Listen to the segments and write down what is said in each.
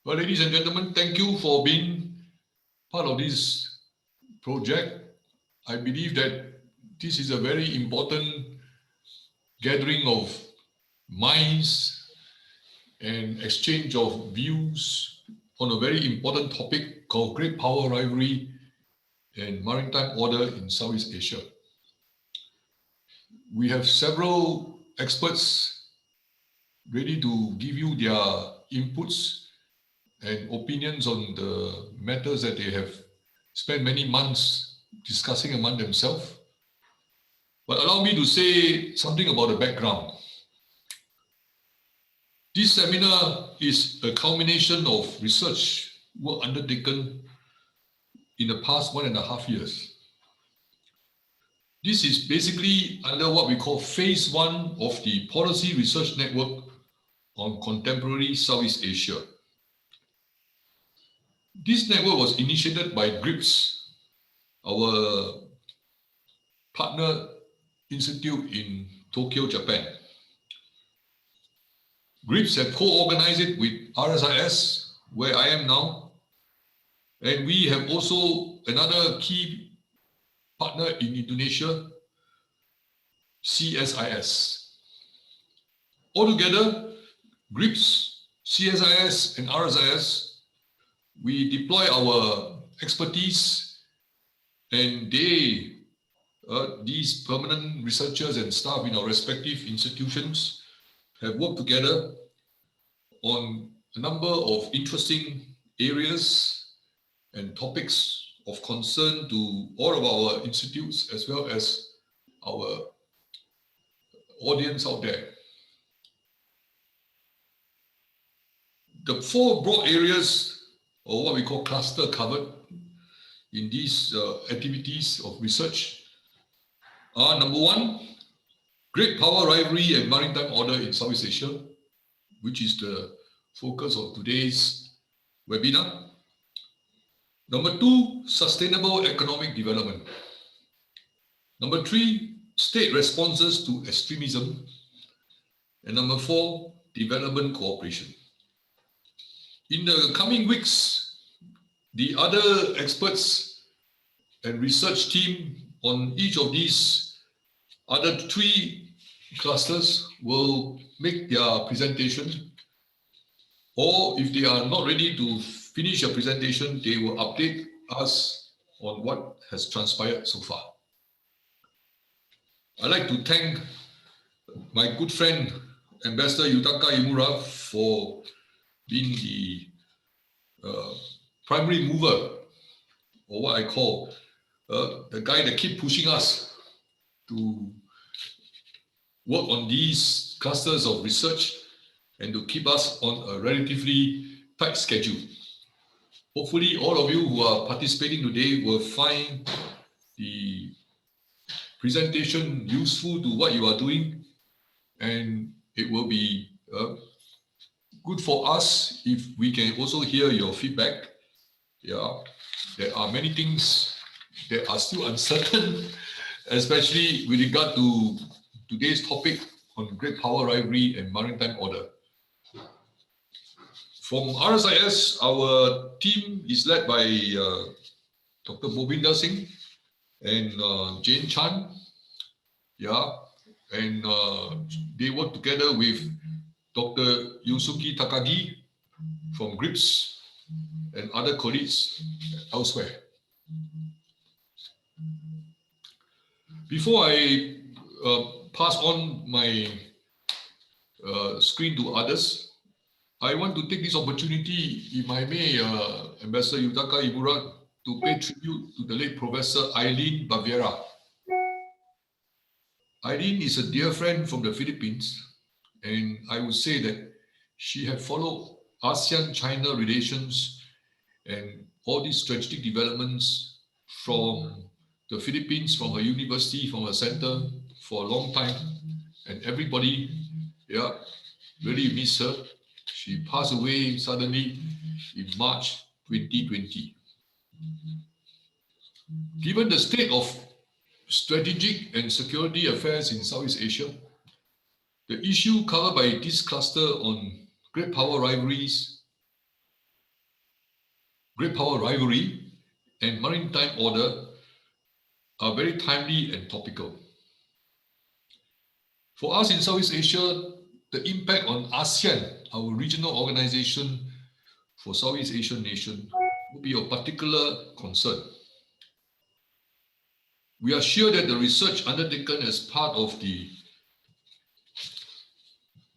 Well, ladies and gentlemen, thank you for being part of this project. I believe that this is a very important gathering of minds and exchange of views on a very important topic called Great Power Rivalry and Maritime Order in Southeast Asia. We have several experts ready to give you their inputs and opinions on the matters that they have spent many months discussing among themselves. But allow me to say something about the background. This seminar is a culmination of research work undertaken in the past 1.5 years. This is basically under what we call phase 1 of the Policy Research Network on Contemporary Southeast Asia. This network was initiated by GRIPS, our partner institute in Tokyo, Japan. GRIPS have co-organized it with RSIS, where I am now, and we have also another key partner in Indonesia, CSIS. Altogether, GRIPS, CSIS, and RSIS, we deploy our expertise, and they, these permanent researchers and staff in our respective institutions, have worked together on a number of interesting areas and topics of concern to all of our institutes as well as our audience out there. The 4 broad areas, or what we call cluster, covered in these activities of research are: number 1, Great Power Rivalry and Maritime Order in Southeast Asia, which is the focus of today's webinar. Number 2, Sustainable Economic Development. Number 3, State Responses to Extremism. And number 4, Development Cooperation. In the coming weeks, the other experts and research team on each of these other 3 clusters will make their presentation, or if they are not ready to finish a presentation, they will update us on what has transpired so far. I'd like to thank my good friend, Ambassador Yutaka Imura, for being the primary mover, or what I call the guy that keeps pushing us to work on these clusters of research and to keep us on a relatively tight schedule. Hopefully all of you who are participating today will find the presentation useful to what you are doing, and it will be good for us if we can also hear your feedback. Yeah, there are many things that are still uncertain, especially with regard to today's topic on Great Power Rivalry and Maritime Order. From RSIS, our team is led by Dr. Bobinda Singh and Jane Chan. Yeah, and they work together with Dr. Yusuke Takagi from GRIPS and other colleagues elsewhere. Before I pass on my screen to others, I want to take this opportunity, if I may, Ambassador Yutaka Imura, to pay tribute to the late Professor Eileen Baviera. Eileen is a dear friend from the Philippines, and I would say that she had followed ASEAN-China relations and all these strategic developments from the Philippines, from her university, from her center for a long time, and everybody, yeah, really miss her. She passed away suddenly in March 2020. Given the state of strategic and security affairs in Southeast Asia, the issue covered by this cluster on great power rivalries great power rivalry, and maritime order are very timely and topical. For us in Southeast Asia, the impact on ASEAN, our regional organization for Southeast Asian nation, will be of particular concern. We are sure that the research undertaken as part of the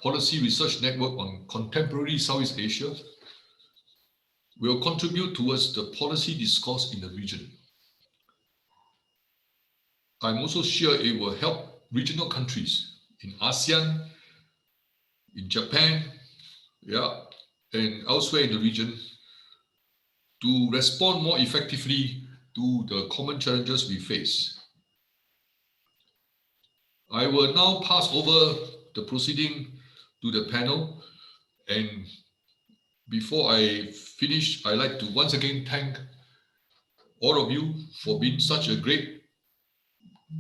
Policy Research Network on Contemporary Southeast Asia will contribute towards the policy discourse in the region. I'm also sure it will help regional countries in ASEAN, in Japan, and elsewhere in the region to respond more effectively to the common challenges we face. I will now pass over the proceeding to the panel, and before I finish, I'd like to once again thank all of you for being such a great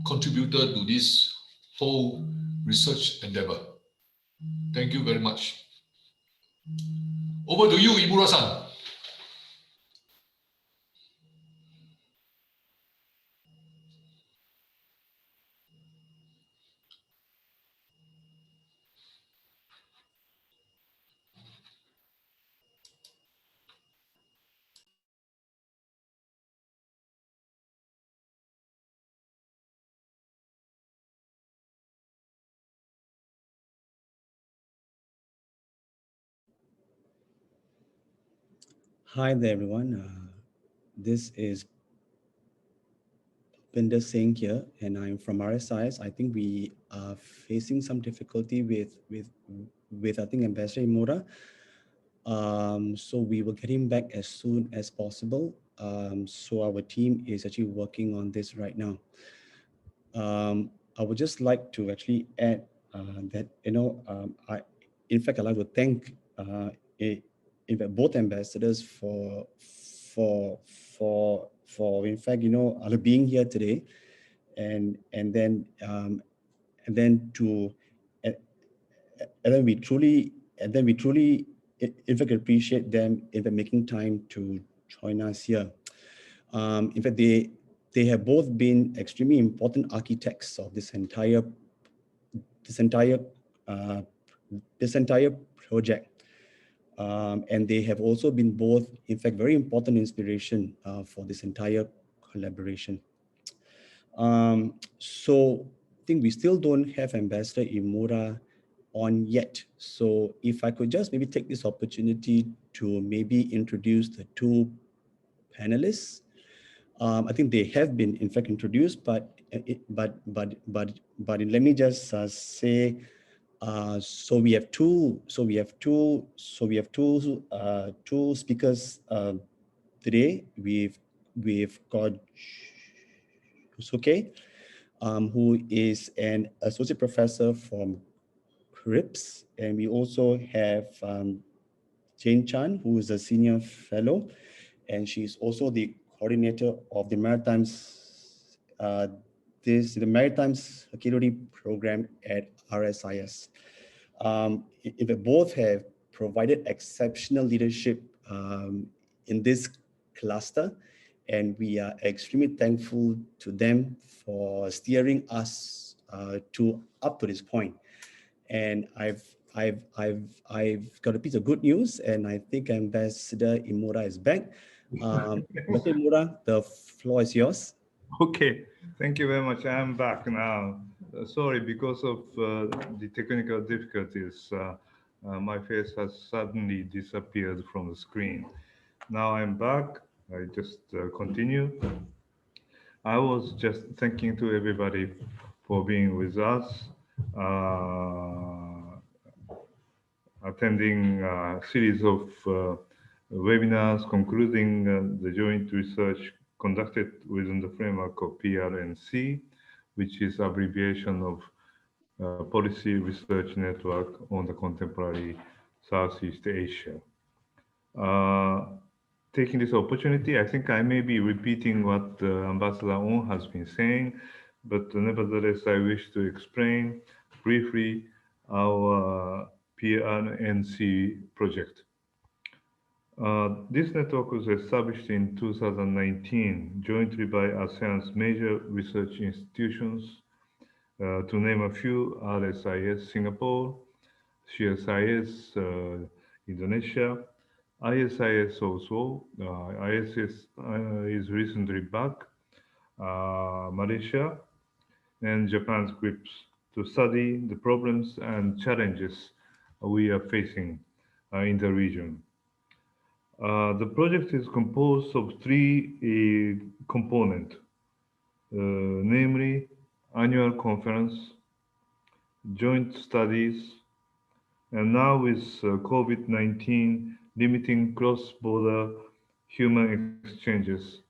contributor to this whole research endeavor. Thank you very much. Over to you, Imura-san. Hi there, everyone. This is Pinder Singh here, and I'm from RSIS. I think we are facing some difficulty with I think Ambassador Imura. So we will get him back as soon as possible. So our team is actually working on this right now. I would just like to actually add that I'd like to thank in fact both ambassadors for in fact being here today, and then we truly in fact appreciate them in making time to join us here. In fact, they have both been extremely important architects of this entire project. And they have also been both, in fact, very important inspiration for this entire collaboration. So I think we still don't have Ambassador Imura on yet. So if I could just maybe take this opportunity to maybe introduce the two panelists. I think they have been, in fact, introduced, but let me just say. So we have two speakers today. We've got Suke, who is an associate professor from CRIPS, and we also have Jane Chan, who is a senior fellow, and she's also the coordinator of the Maritime Security Program at RSIS. Both have provided exceptional leadership in this cluster, and we are extremely thankful to them for steering us up to this point. And I've got a piece of good news, and I think Ambassador Imura is back. Ambassador Imura, the floor is yours. Okay, thank you very much. I'm back now. Sorry, because of the technical difficulties, my face has suddenly disappeared from the screen. Now I'm back. I just continue. I was just thanking to everybody for being with us, attending a series of webinars concluding the joint research conducted within the framework of PRNC, which is abbreviation of Policy Research Network on the Contemporary Southeast Asia. Taking this opportunity, I think I may be repeating what Ambassador On has been saying, but nevertheless, I wish to explain briefly our PRNC project. This network was established in 2019 jointly by ASEAN's major research institutions, to name a few: RSIS Singapore, CSIS Indonesia, ISIS also. ISIS is recently back, Malaysia, and Japan's groups to study the problems and challenges we are facing in the region. The project is composed of three components, namely annual conference, joint studies, and now with COVID-19 limiting cross-border human exchanges,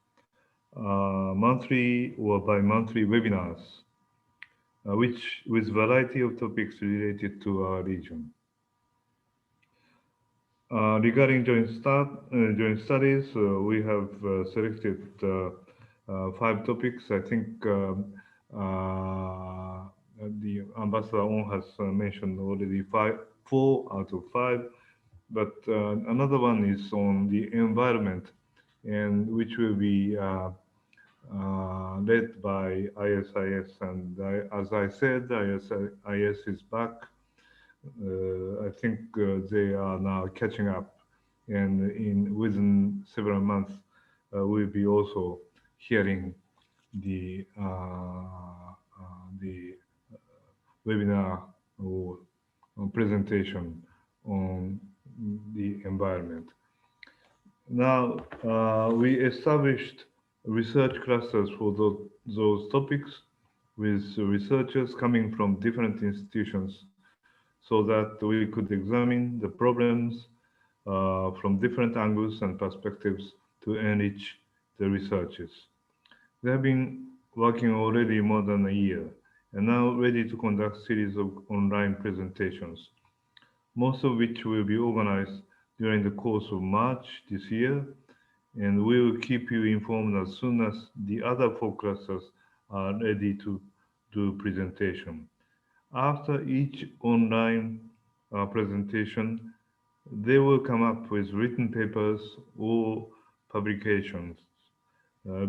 monthly or bi-monthly webinars, which with variety of topics related to our region. Regarding joint studies, we have selected 5 topics. I think the Ambassador On has mentioned already 4 out of 5, but another one is on the environment, and which will be led by ISIS. And as I said, ISIS is back. I think they are now catching up, and within several months, we'll be also hearing the webinar or presentation on the environment. Now, we established research clusters for those topics with researchers coming from different institutions so that we could examine the problems from different angles and perspectives to enrich the researches. They have been working already more than a year and now ready to conduct series of online presentations, most of which will be organized during the course of March this year, and we will keep you informed as soon as the other 4 clusters are ready to do presentation. After each online presentation, they will come up with written papers or publications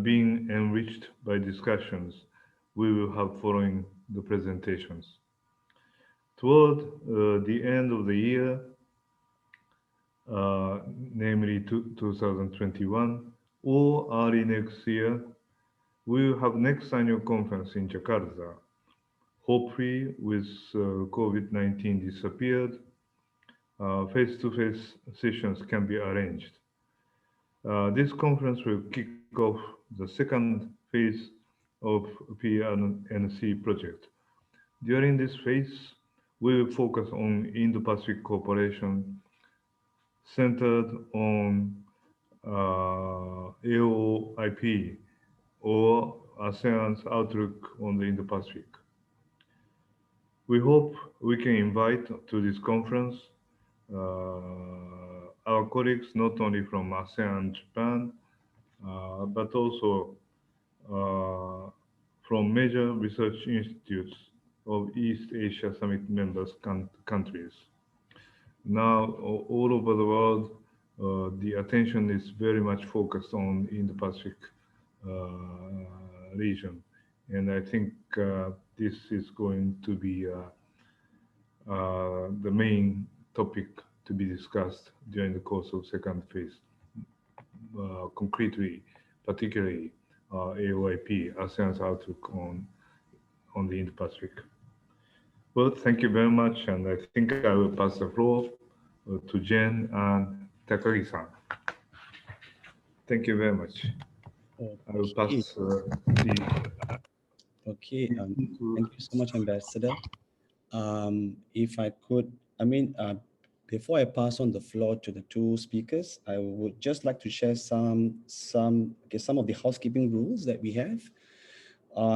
being enriched by discussions we will have following the presentations. Toward the end of the year, namely 2021, or early next year, we will have next annual conference in Jakarta. Hopefully, with COVID-19 disappeared, face-to-face sessions can be arranged. This conference will kick off the second phase of PRNC project. During this phase, we will focus on Indo-Pacific cooperation centered on AOIP, or ASEAN's outlook on the Indo-Pacific. We hope we can invite to this conference our colleagues not only from ASEAN and Japan, but also from major research institutes of East Asia Summit members countries. Now, all over the world, the attention is very much focused on in the Pacific region. And I think this is going to be the main topic to be discussed during the course of second phase. Concretely, particularly AOIP, ASEAN's outlook on the Indo-Pacific. Well, thank you very much, and I think I will pass the floor to Jen and Takagi-san. Thank you very much. Okay. I will pass Okay, thank you so much, Ambassador. If I could, before I pass on the floor to the 2 speakers, I would just like to share some of the housekeeping rules that we have.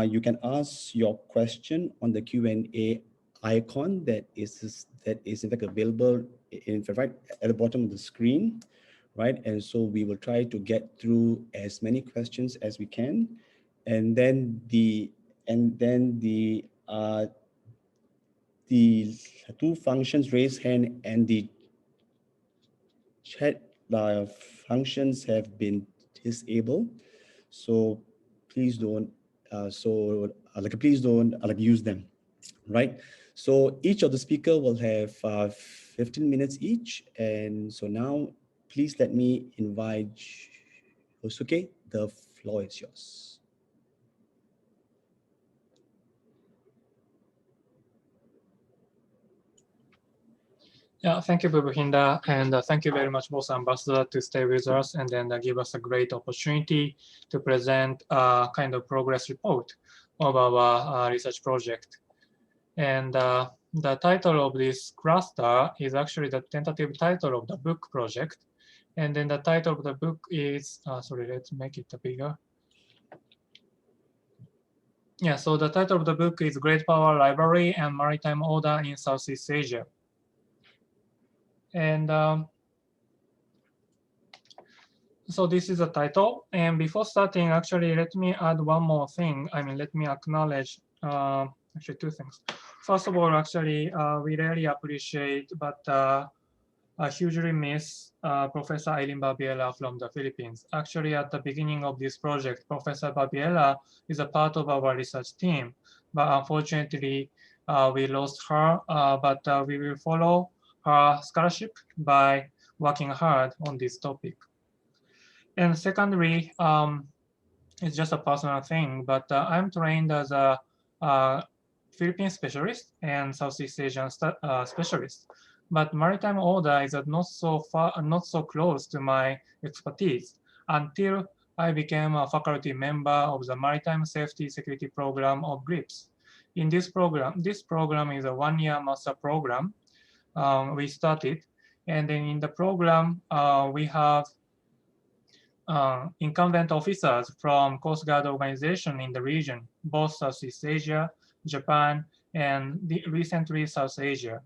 You can ask your question on the Q&A icon that is in fact available right at the bottom of the screen, right? And so we will try to get through as many questions as we can, and then the 2 functions, raise hand and the chat functions have been disabled, so please don't please don't use them, right? So each of the speaker will have 15 minutes each, and so now please let me invite Yosuke. The floor is yours. Yeah, thank you, Bubuhinda, and thank you very much, both ambassador, to stay with us and then give us a great opportunity to present a kind of progress report of our research project. And the title of this cluster is actually the tentative title of the book project. And then the title of the book is, sorry, let's make it bigger. Yeah, so the title of the book is Great Power Rivalry and Maritime Order in Southeast Asia. And so this is the title. And before starting, actually, let me add one more thing. I mean, let me acknowledge actually two things. First of all, actually, we really appreciate, but I hugely miss Professor Eileen Barbiela from the Philippines. Actually, at the beginning of this project, Professor Barbiela is a part of our research team, but unfortunately, we lost her, but we will follow her scholarship by working hard on this topic. And secondly, it's just a personal thing, but I'm trained as a Philippine specialist and Southeast Asian specialist. But maritime order is not so close to my expertise until I became a faculty member of the Maritime Safety Security Program of GRIPS. In this program is a one-year master program we started. And then in the program, we have incumbent officers from Coast Guard organization in the region, both Southeast Asia, Japan, and recently South Asia.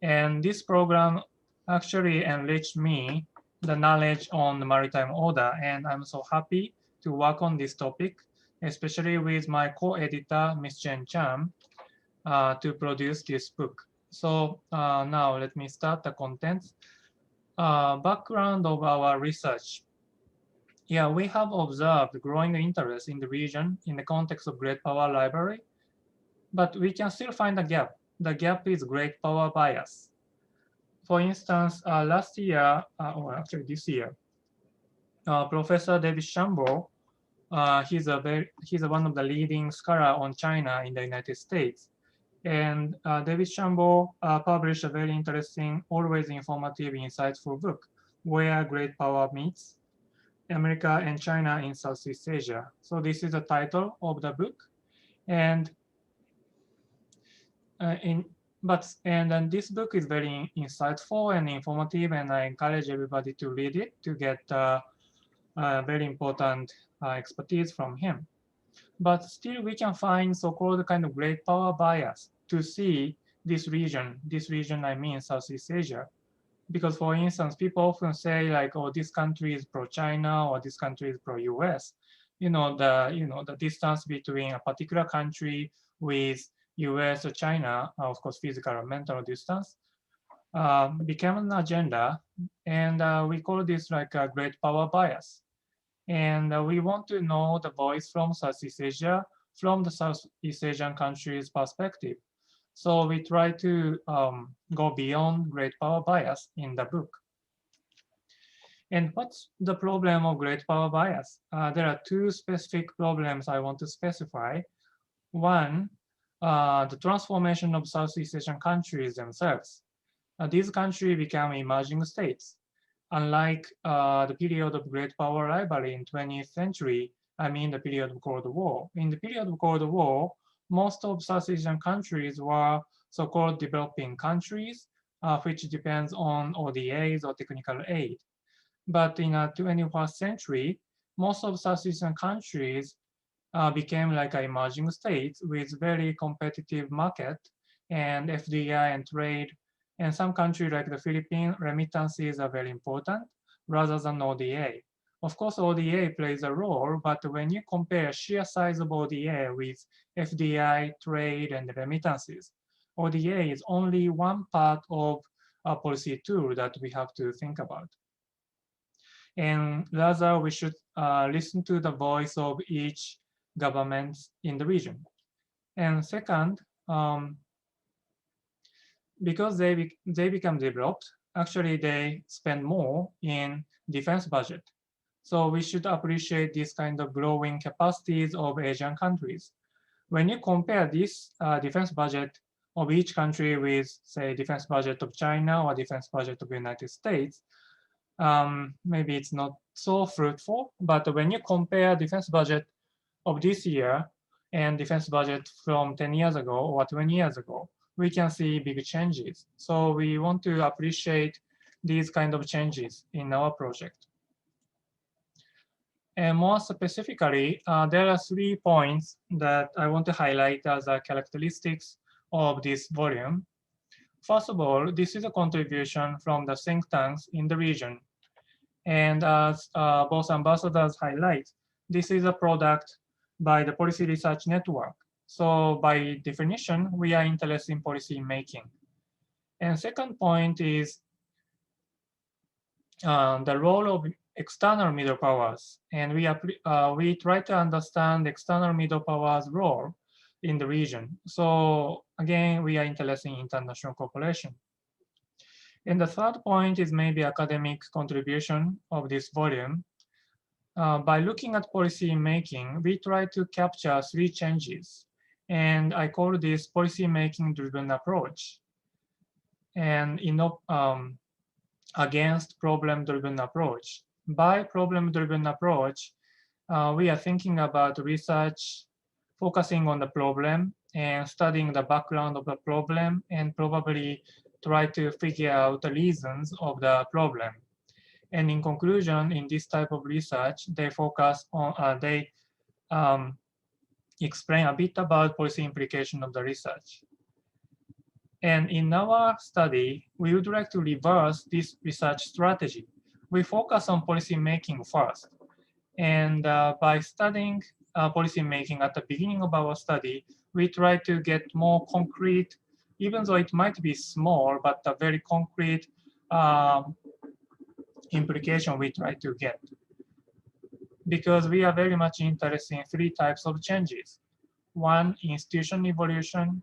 And this program actually enriched me the knowledge on the maritime order, and I'm so happy to work on this topic, especially with my co-editor, Ms. Jen Cham, to produce this book. So now let me start the contents. Background of our research. Yeah, we have observed growing interest in the region in the context of Great Power Rivalry, but we can still find a gap. The gap is great power bias. For instance, last year, or actually this year, Professor David Shambo, he's one of the leading scholars on China in the United States. And David Shambo published a very interesting, always informative, insightful book, Where Great Power Meets, America and China in Southeast Asia. So this is the title of the book. And then this book is very insightful and informative, and I encourage everybody to read it to get very important expertise from him. But still, we can find so-called kind of great power bias to see this region I mean Southeast Asia. Because for instance, people often say like, oh, this country is pro-China or this country is pro-US. The distance between a particular country with US or China, of course, physical or mental distance, became an agenda. And we call this like a great power bias. And we want to know the voice from Southeast Asia, from the Southeast Asian countries' perspective. So we try to go beyond great power bias in the book. And what's the problem of great power bias? There are two specific problems I want to specify. One, the transformation of Southeast Asian countries themselves. These countries become emerging states. Unlike the period of great power rivalry in 20th century, I mean the period of Cold War. In the period of Cold War, most of South Asian countries were so-called developing countries, which depends on ODAs or technical aid. But in the 21st century, most of South Asian countries became like emerging states with very competitive market and FDI and trade. And some countries like the Philippines, remittances are very important rather than ODA. Of course, ODA plays a role, but when you compare sheer size of ODA with FDI, trade, and remittances, ODA is only one part of a policy tool that we have to think about. And rather, we should listen to the voice of each government in the region. And second, because they become developed, actually they spend more in defense budget. So we should appreciate this kind of growing capacities of Asian countries. When you compare this defense budget of each country with, say, defense budget of China or defense budget of the United States, maybe it's not so fruitful. But when you compare defense budget of this year and defense budget from 10 years ago or 20 years ago, we can see big changes. So we want to appreciate these kind of changes in our project. And more specifically, there are 3 points that I want to highlight as characteristics of this volume. First of all, this is a contribution from the think tanks in the region. And as both ambassadors highlight, this is a product by the Policy Research Network. So by definition, we are interested in policy making. And second point is the role of external middle powers. And we try to understand external middle powers' role in the region. So again, we are interested in international cooperation. And the third point is maybe academic contribution of this volume. By looking at policy making, we try to capture 3 changes. And I call this policy making driven approach. And against problem driven approach. By problem driven approach, we are thinking about research focusing on the problem and studying the background of the problem and probably try to figure out the reasons of the problem. And in conclusion, in this type of research, they focus on, explain a bit about policy implication of the research. And in our study, we would like to reverse this research strategy. We focus on policy making first. And by studying policy making at the beginning of our study, we try to get more concrete, even though it might be small, but a very concrete implication we try to get. Because we are very much interested in 3 types of changes. 1, institution evolution,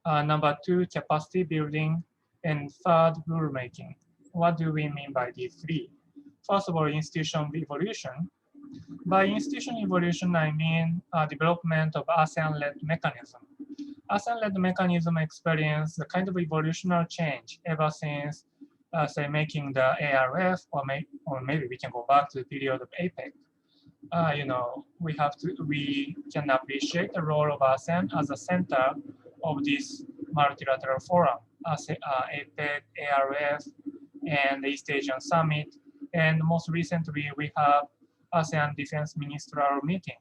number 2, capacity building, and 3rd, rulemaking. What do we mean by these 3? First of all, institution evolution. By institution evolution, I mean development of ASEAN-led mechanism. ASEAN-led mechanism experience the kind of evolutionary change ever since, say, making the ARF, or maybe we can go back to the period of APEC. We can appreciate the role of ASEAN as a center of this multilateral forum, APEC, ARF, and the East Asian Summit. And most recently, we have ASEAN Defense Ministerial Meeting,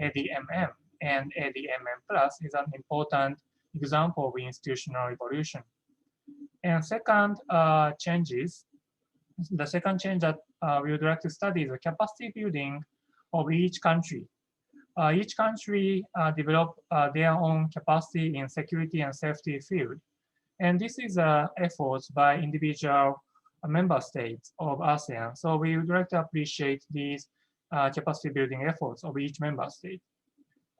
ADMM, and ADMM Plus is an important example of institutional evolution. And second changes, the second change that we would like to study is the capacity building of each country. Each country develop their own capacity in security and safety field. And this is efforts by individual member states of ASEAN. So we would like to appreciate these capacity building efforts of each member state.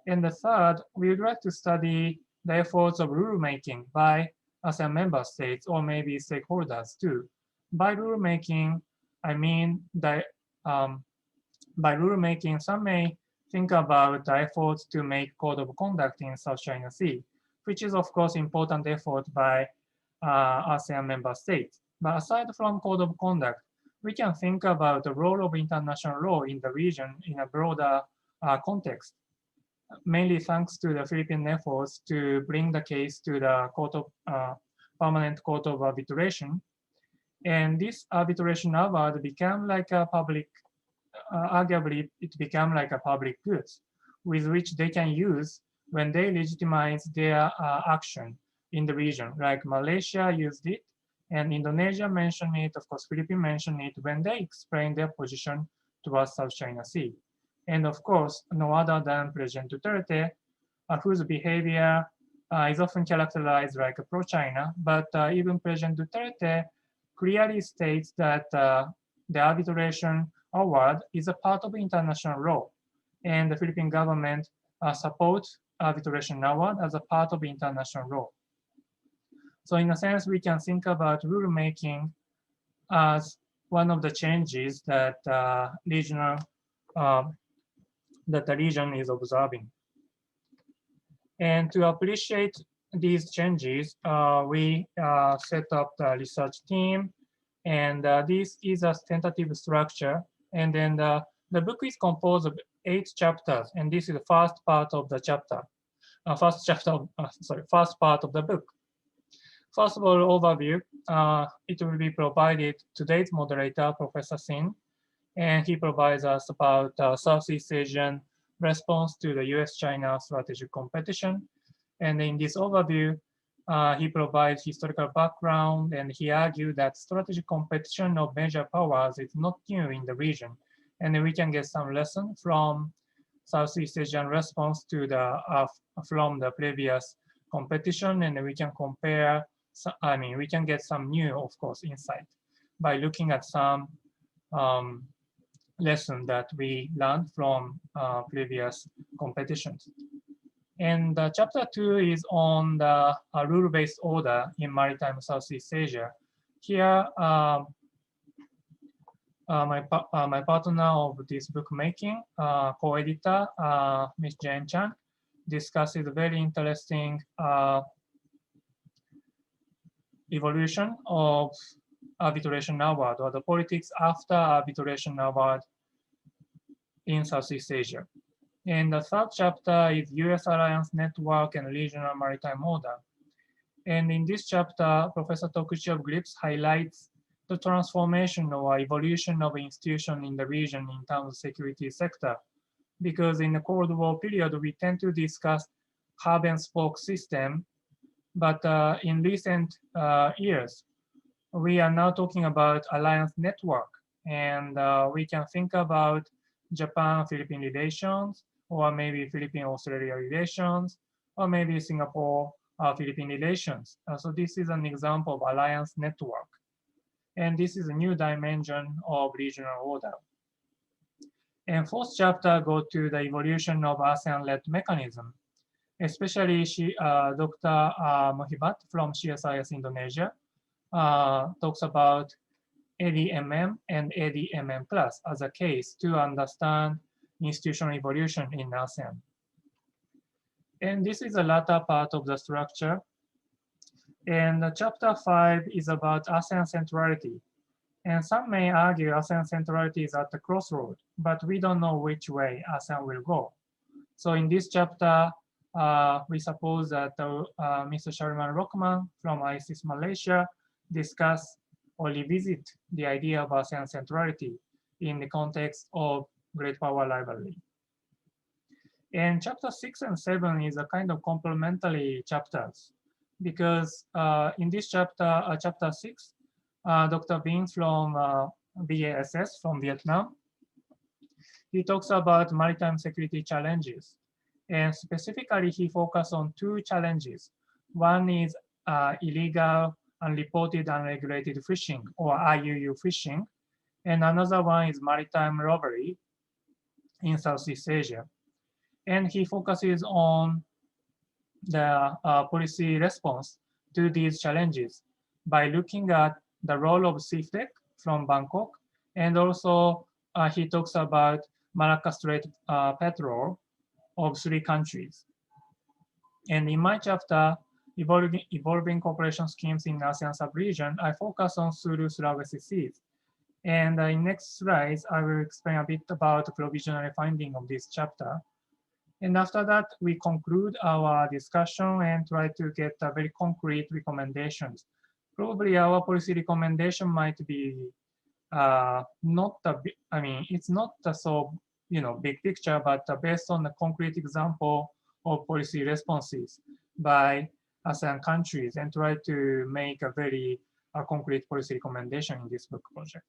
And the third, we would like to study the efforts of rulemaking by ASEAN member states or maybe stakeholders too. By rulemaking, I mean that by rulemaking, some may think about the efforts to make code of conduct in South China Sea, which is of course important effort by ASEAN member states. But aside from code of conduct, we can think about the role of international law in the region in a broader context, mainly thanks to the Philippine efforts to bring the case to the Permanent Court of Arbitration. And this arbitration award became like a public, arguably it became like a public goods with which they can use when they legitimize their action in the region. Like Malaysia used it, and Indonesia mentioned it, of course, Philippines mentioned it when they explained their position towards South China Sea. And of course, no other than President Duterte, whose behavior is often characterized like pro-China, but even President Duterte clearly states that the arbitration award is a part of international law, and the Philippine government supports arbitration award as a part of international law. So in a sense, we can think about rulemaking as one of the changes that regional that the region is observing. And to appreciate these changes, we set up the research team, and this is a tentative structure. And then the book is composed of 8 chapters, and this is the first part of the chapter. First part of the book. First of all, overview. It will be provided today's moderator, Professor Sin, and he provides us about Southeast Asian response to the US-China strategic competition. And in this overview, he provides historical background, and he argued that strategic competition of major powers is not new in the region. And we can get some lesson from Southeast Asian response to from the previous competition, and we can compare, we can get some new, of course, insight by looking at some lesson that we learned from previous competitions. And chapter 2 is on the rule-based order in maritime Southeast Asia. Here, my partner of this bookmaking, co-editor, Ms. Jane Chan, discusses a very interesting evolution of arbitration award, or the politics after arbitration award in Southeast Asia. And the third chapter is US Alliance Network and Regional Maritime Order. And in this chapter, Professor Tokuchi of GRIPS highlights the transformation or evolution of institution in the region in terms of security sector. Because in the Cold War period, we tend to discuss hub and spoke system, but in recent years, we are now talking about alliance network, and we can think about Japan-Philippine relations, or maybe Philippine-Australia relations, or maybe Singapore-Philippine relations. So this is an example of alliance network. And this is a new dimension of regional order. And fourth chapter goes to the evolution of ASEAN-led mechanism. Especially Dr. Mohibat from CSIS Indonesia talks about ADMM and ADMM plus as a case to understand institutional evolution in ASEAN. And this is the latter part of the structure. And chapter 5 is about ASEAN centrality. And some may argue ASEAN centrality is at the crossroad, but we don't know which way ASEAN will go. So in this chapter, we suppose that Mr. Sharman Rockman from ISIS Malaysia discuss or revisit the idea of ASEAN centrality in the context of great power rivalry. And chapter 6 and 7 is a kind of complementary chapters, because in this chapter, chapter 6, Dr. Binh from VASS from Vietnam, he talks about maritime security challenges. And specifically, he focused on 2 challenges. One is illegal, unreported, unregulated fishing, or IUU fishing. And another one is maritime robbery in Southeast Asia. And he focuses on the policy response to these challenges by looking at the role of CFTEC from Bangkok. And also, he talks about Malacca Strait Patrol of 3 countries. And in my chapter, evolving cooperation schemes in ASEAN sub-region, I focus on Sulu Sulawesi Seas. And in next slides, I will explain a bit about the provisional finding of this chapter. And after that, we conclude our discussion and try to get very concrete recommendations. Probably our policy recommendation might be not it's not so big picture, but based on the concrete example of policy responses by ASEAN countries, and try to make a very concrete policy recommendation in this book project.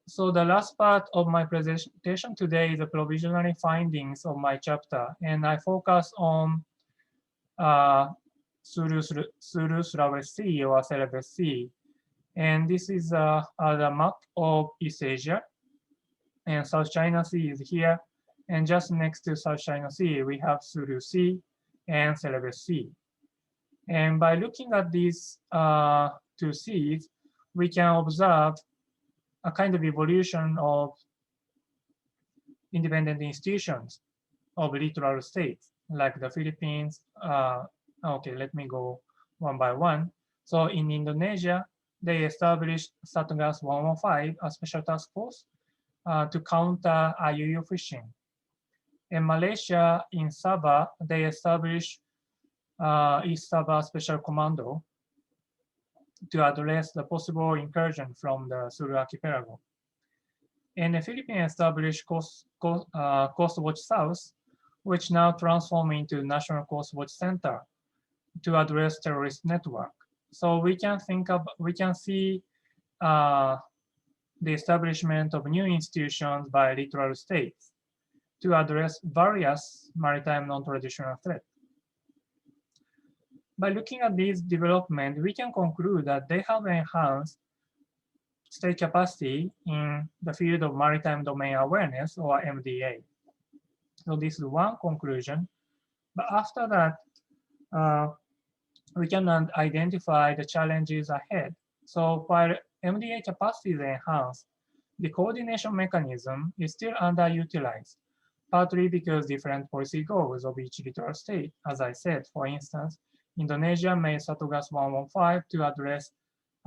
So the last part of my presentation today is the provisional findings of my chapter, and I focus on Sulu Sulawesi or Celebes Sea. And this is the map of East Asia. And South China Sea is here. And just next to South China Sea, we have Sulu Sea and Celebes Sea. And by looking at these two seas, we can observe a kind of evolution of independent institutions of littoral states, like the Philippines. Okay, let me go one by one. So in Indonesia, they established Satgas 115, a special task force to counter IUU fishing. In Malaysia, in Sabah, they established East Sabah Special Commando to address the possible incursion from the Sulu Archipelago. And the Philippines established Coast Watch South, which now transformed into National Coast Watch Center to address terrorist network. So we can see the establishment of new institutions by littoral states to address various maritime non-traditional threats. By looking at these developments, we can conclude that they have enhanced state capacity in the field of maritime domain awareness, or MDA. So this is one conclusion. But after that, we can identify the challenges ahead. So while MDA capacity is enhanced, the coordination mechanism is still underutilized, partly because different policy goals of each littoral state. As I said, for instance, Indonesia made Satgas 115 to address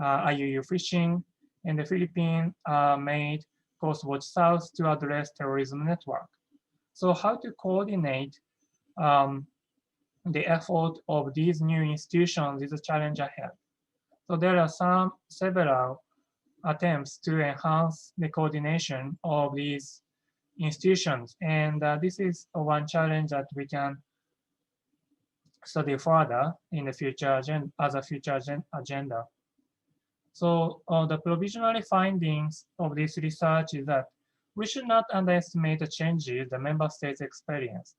IUU fishing, and the Philippines made Coast Watch South to address terrorism network. So how to coordinate the effort of these new institutions is a challenge ahead. So there are several attempts to enhance the coordination of these institutions, and this is one challenge that we can study further in the future as a future agenda. So the provisional findings of this research is that we should not underestimate the changes the member states experience.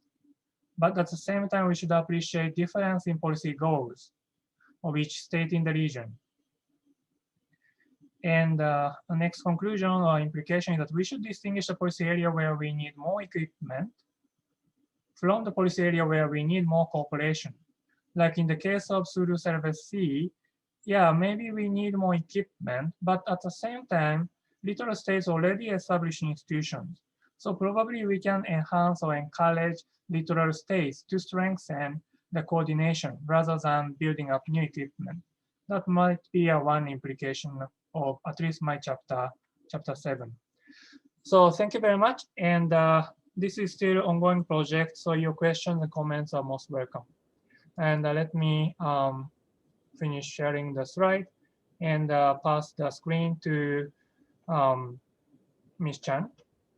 But at the same time, we should appreciate difference in policy goals of each state in the region. And the next conclusion or implication is that we should distinguish the policy area where we need more equipment from the policy area where we need more cooperation. Like in the case of Sulu Celebes Sea, yeah, maybe we need more equipment, but at the same time, littoral states already established institutions. So probably we can enhance or encourage littoral states to strengthen the coordination rather than building up new equipment. That might be one implication of at least my chapter 7. So thank you very much. And this is still ongoing project, so your questions and comments are most welcome. And let me finish sharing the slide and pass the screen to Ms. Chan.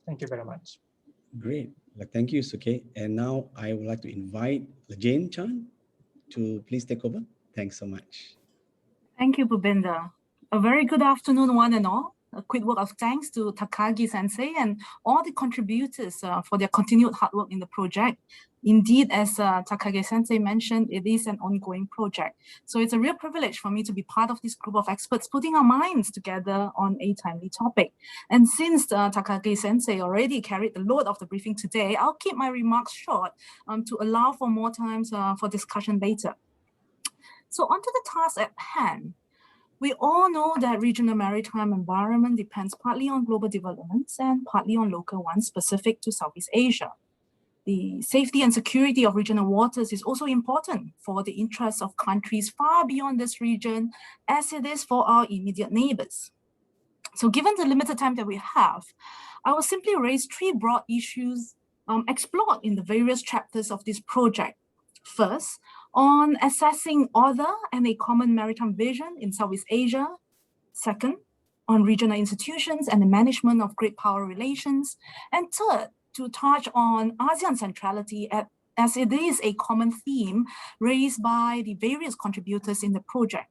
Thank you very much. Great. Thank you, Suke. And now I would like to invite Jane Chan to please take over. Thanks so much. Thank you, Bhupender. A very good afternoon, one and all. A quick word of thanks to Takagi-sensei and all the contributors for their continued hard work in the project. Indeed, as Takagi-sensei mentioned, it is an ongoing project. So it's a real privilege for me to be part of this group of experts putting our minds together on a timely topic. And since Takagi-sensei already carried the load of the briefing today, I'll keep my remarks short to allow for more time for discussion later. So onto the task at hand. We all know that regional maritime environment depends partly on global developments and partly on local ones specific to Southeast Asia. The safety and security of regional waters is also important for the interests of countries far beyond this region, as it is for our immediate neighbors. So given the limited time that we have, I will simply raise 3 broad issues explored in the various chapters of this project. First, on assessing order and a common maritime vision in Southeast Asia. Second, on regional institutions and the management of great power relations. And third, to touch on ASEAN centrality as it is a common theme raised by the various contributors in the project.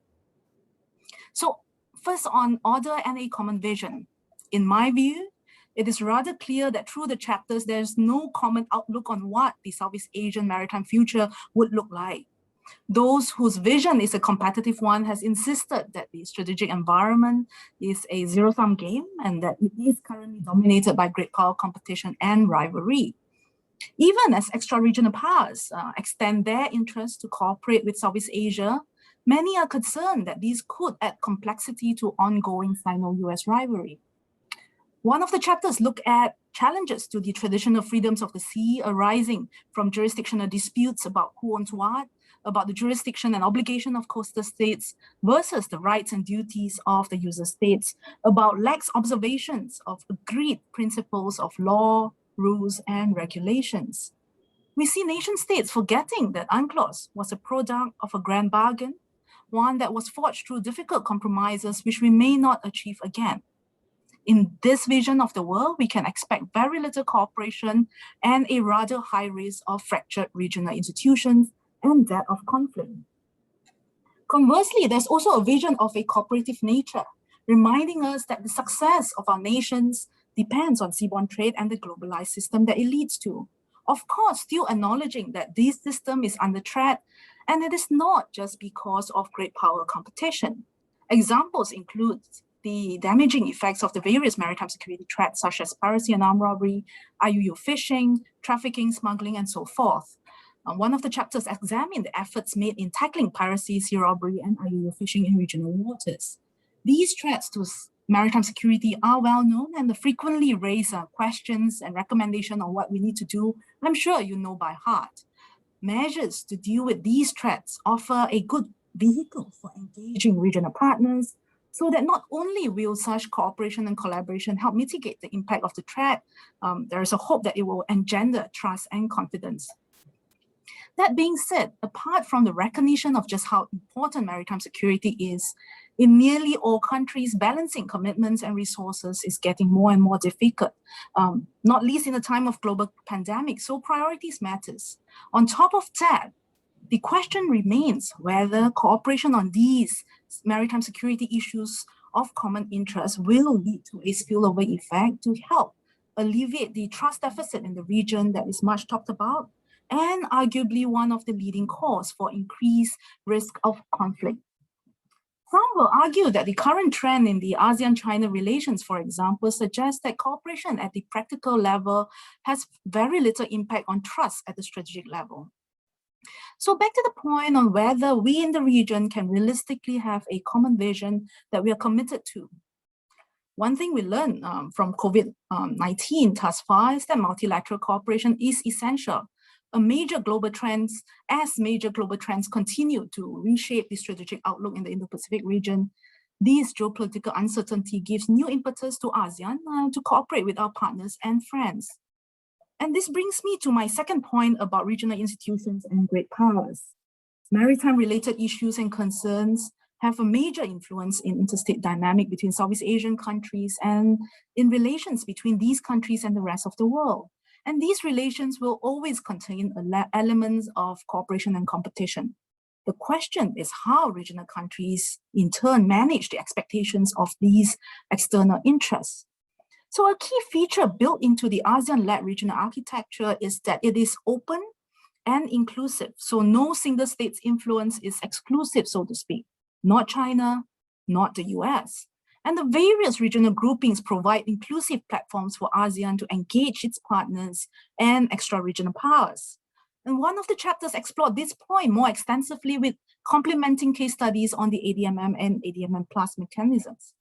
So first on order and a common vision. In my view, it is rather clear that through the chapters, there's no common outlook on what the Southeast Asian maritime future would look like. Those whose vision is a competitive one has insisted that the strategic environment is a zero-sum game and that it is currently dominated by great power competition and rivalry. Even as extra-regional powers extend their interest to cooperate with Southeast Asia, many are concerned that these could add complexity to ongoing Sino-US rivalry. One of the chapters look at challenges to the traditional freedoms of the sea arising from jurisdictional disputes about who owns what, about the jurisdiction and obligation of coastal states versus the rights and duties of the user states, about lax observations of agreed principles of law, rules, and regulations. We see nation states forgetting that UNCLOS was a product of a grand bargain, one that was forged through difficult compromises which we may not achieve again. In this vision of the world, we can expect very little cooperation and a rather high risk of fractured regional institutions and that of conflict. Conversely, there's also a vision of a cooperative nature, reminding us that the success of our nations depends on seaborne trade and the globalized system that it leads to. Of course, still acknowledging that this system is under threat, and it is not just because of great power competition. Examples include the damaging effects of the various maritime security threats, such as piracy and armed robbery, IUU fishing, trafficking, smuggling, and so forth. One of the chapters examined the efforts made in tackling piracy, sea robbery, and IUU fishing in regional waters. These threats to maritime security are well known and frequently raise questions and recommendations on what we need to do. I'm sure you know by heart. Measures to deal with these threats offer a good vehicle for engaging regional partners so that not only will such cooperation and collaboration help mitigate the impact of the threat, there is a hope that it will engender trust and confidence. That being said, apart from the recognition of just how important maritime security is, in nearly all countries, balancing commitments and resources is getting more and more difficult, not least in a time of global pandemic, so priorities matters. On top of that, the question remains whether cooperation on these maritime security issues of common interest will lead to a spillover effect to help alleviate the trust deficit in the region that is much talked about, and arguably one of the leading cause for increased risk of conflict. Some will argue that the current trend in the ASEAN-China relations, for example, suggests that cooperation at the practical level has very little impact on trust at the strategic level. So back to the point on whether we in the region can realistically have a common vision that we are committed to. One thing we learned from COVID-19 thus far is that multilateral cooperation is essential. As major global trends continue to reshape the strategic outlook in the Indo-Pacific region, this geopolitical uncertainty gives new impetus to ASEAN to cooperate with our partners and friends. And this brings me to my second point about regional institutions and great powers. Maritime-related issues and concerns have a major influence in interstate dynamic between Southeast Asian countries and in relations between these countries and the rest of the world. And these relations will always contain elements of cooperation and competition. The question is how regional countries in turn manage the expectations of these external interests. So a key feature built into the ASEAN-led regional architecture is that it is open and inclusive. So no single state's influence is exclusive, so to speak, not China, not the US. And the various regional groupings provide inclusive platforms for ASEAN to engage its partners and extra-regional powers. And one of the chapters explored this point more extensively with complementing case studies on the ADMM and ADMM Plus mechanisms.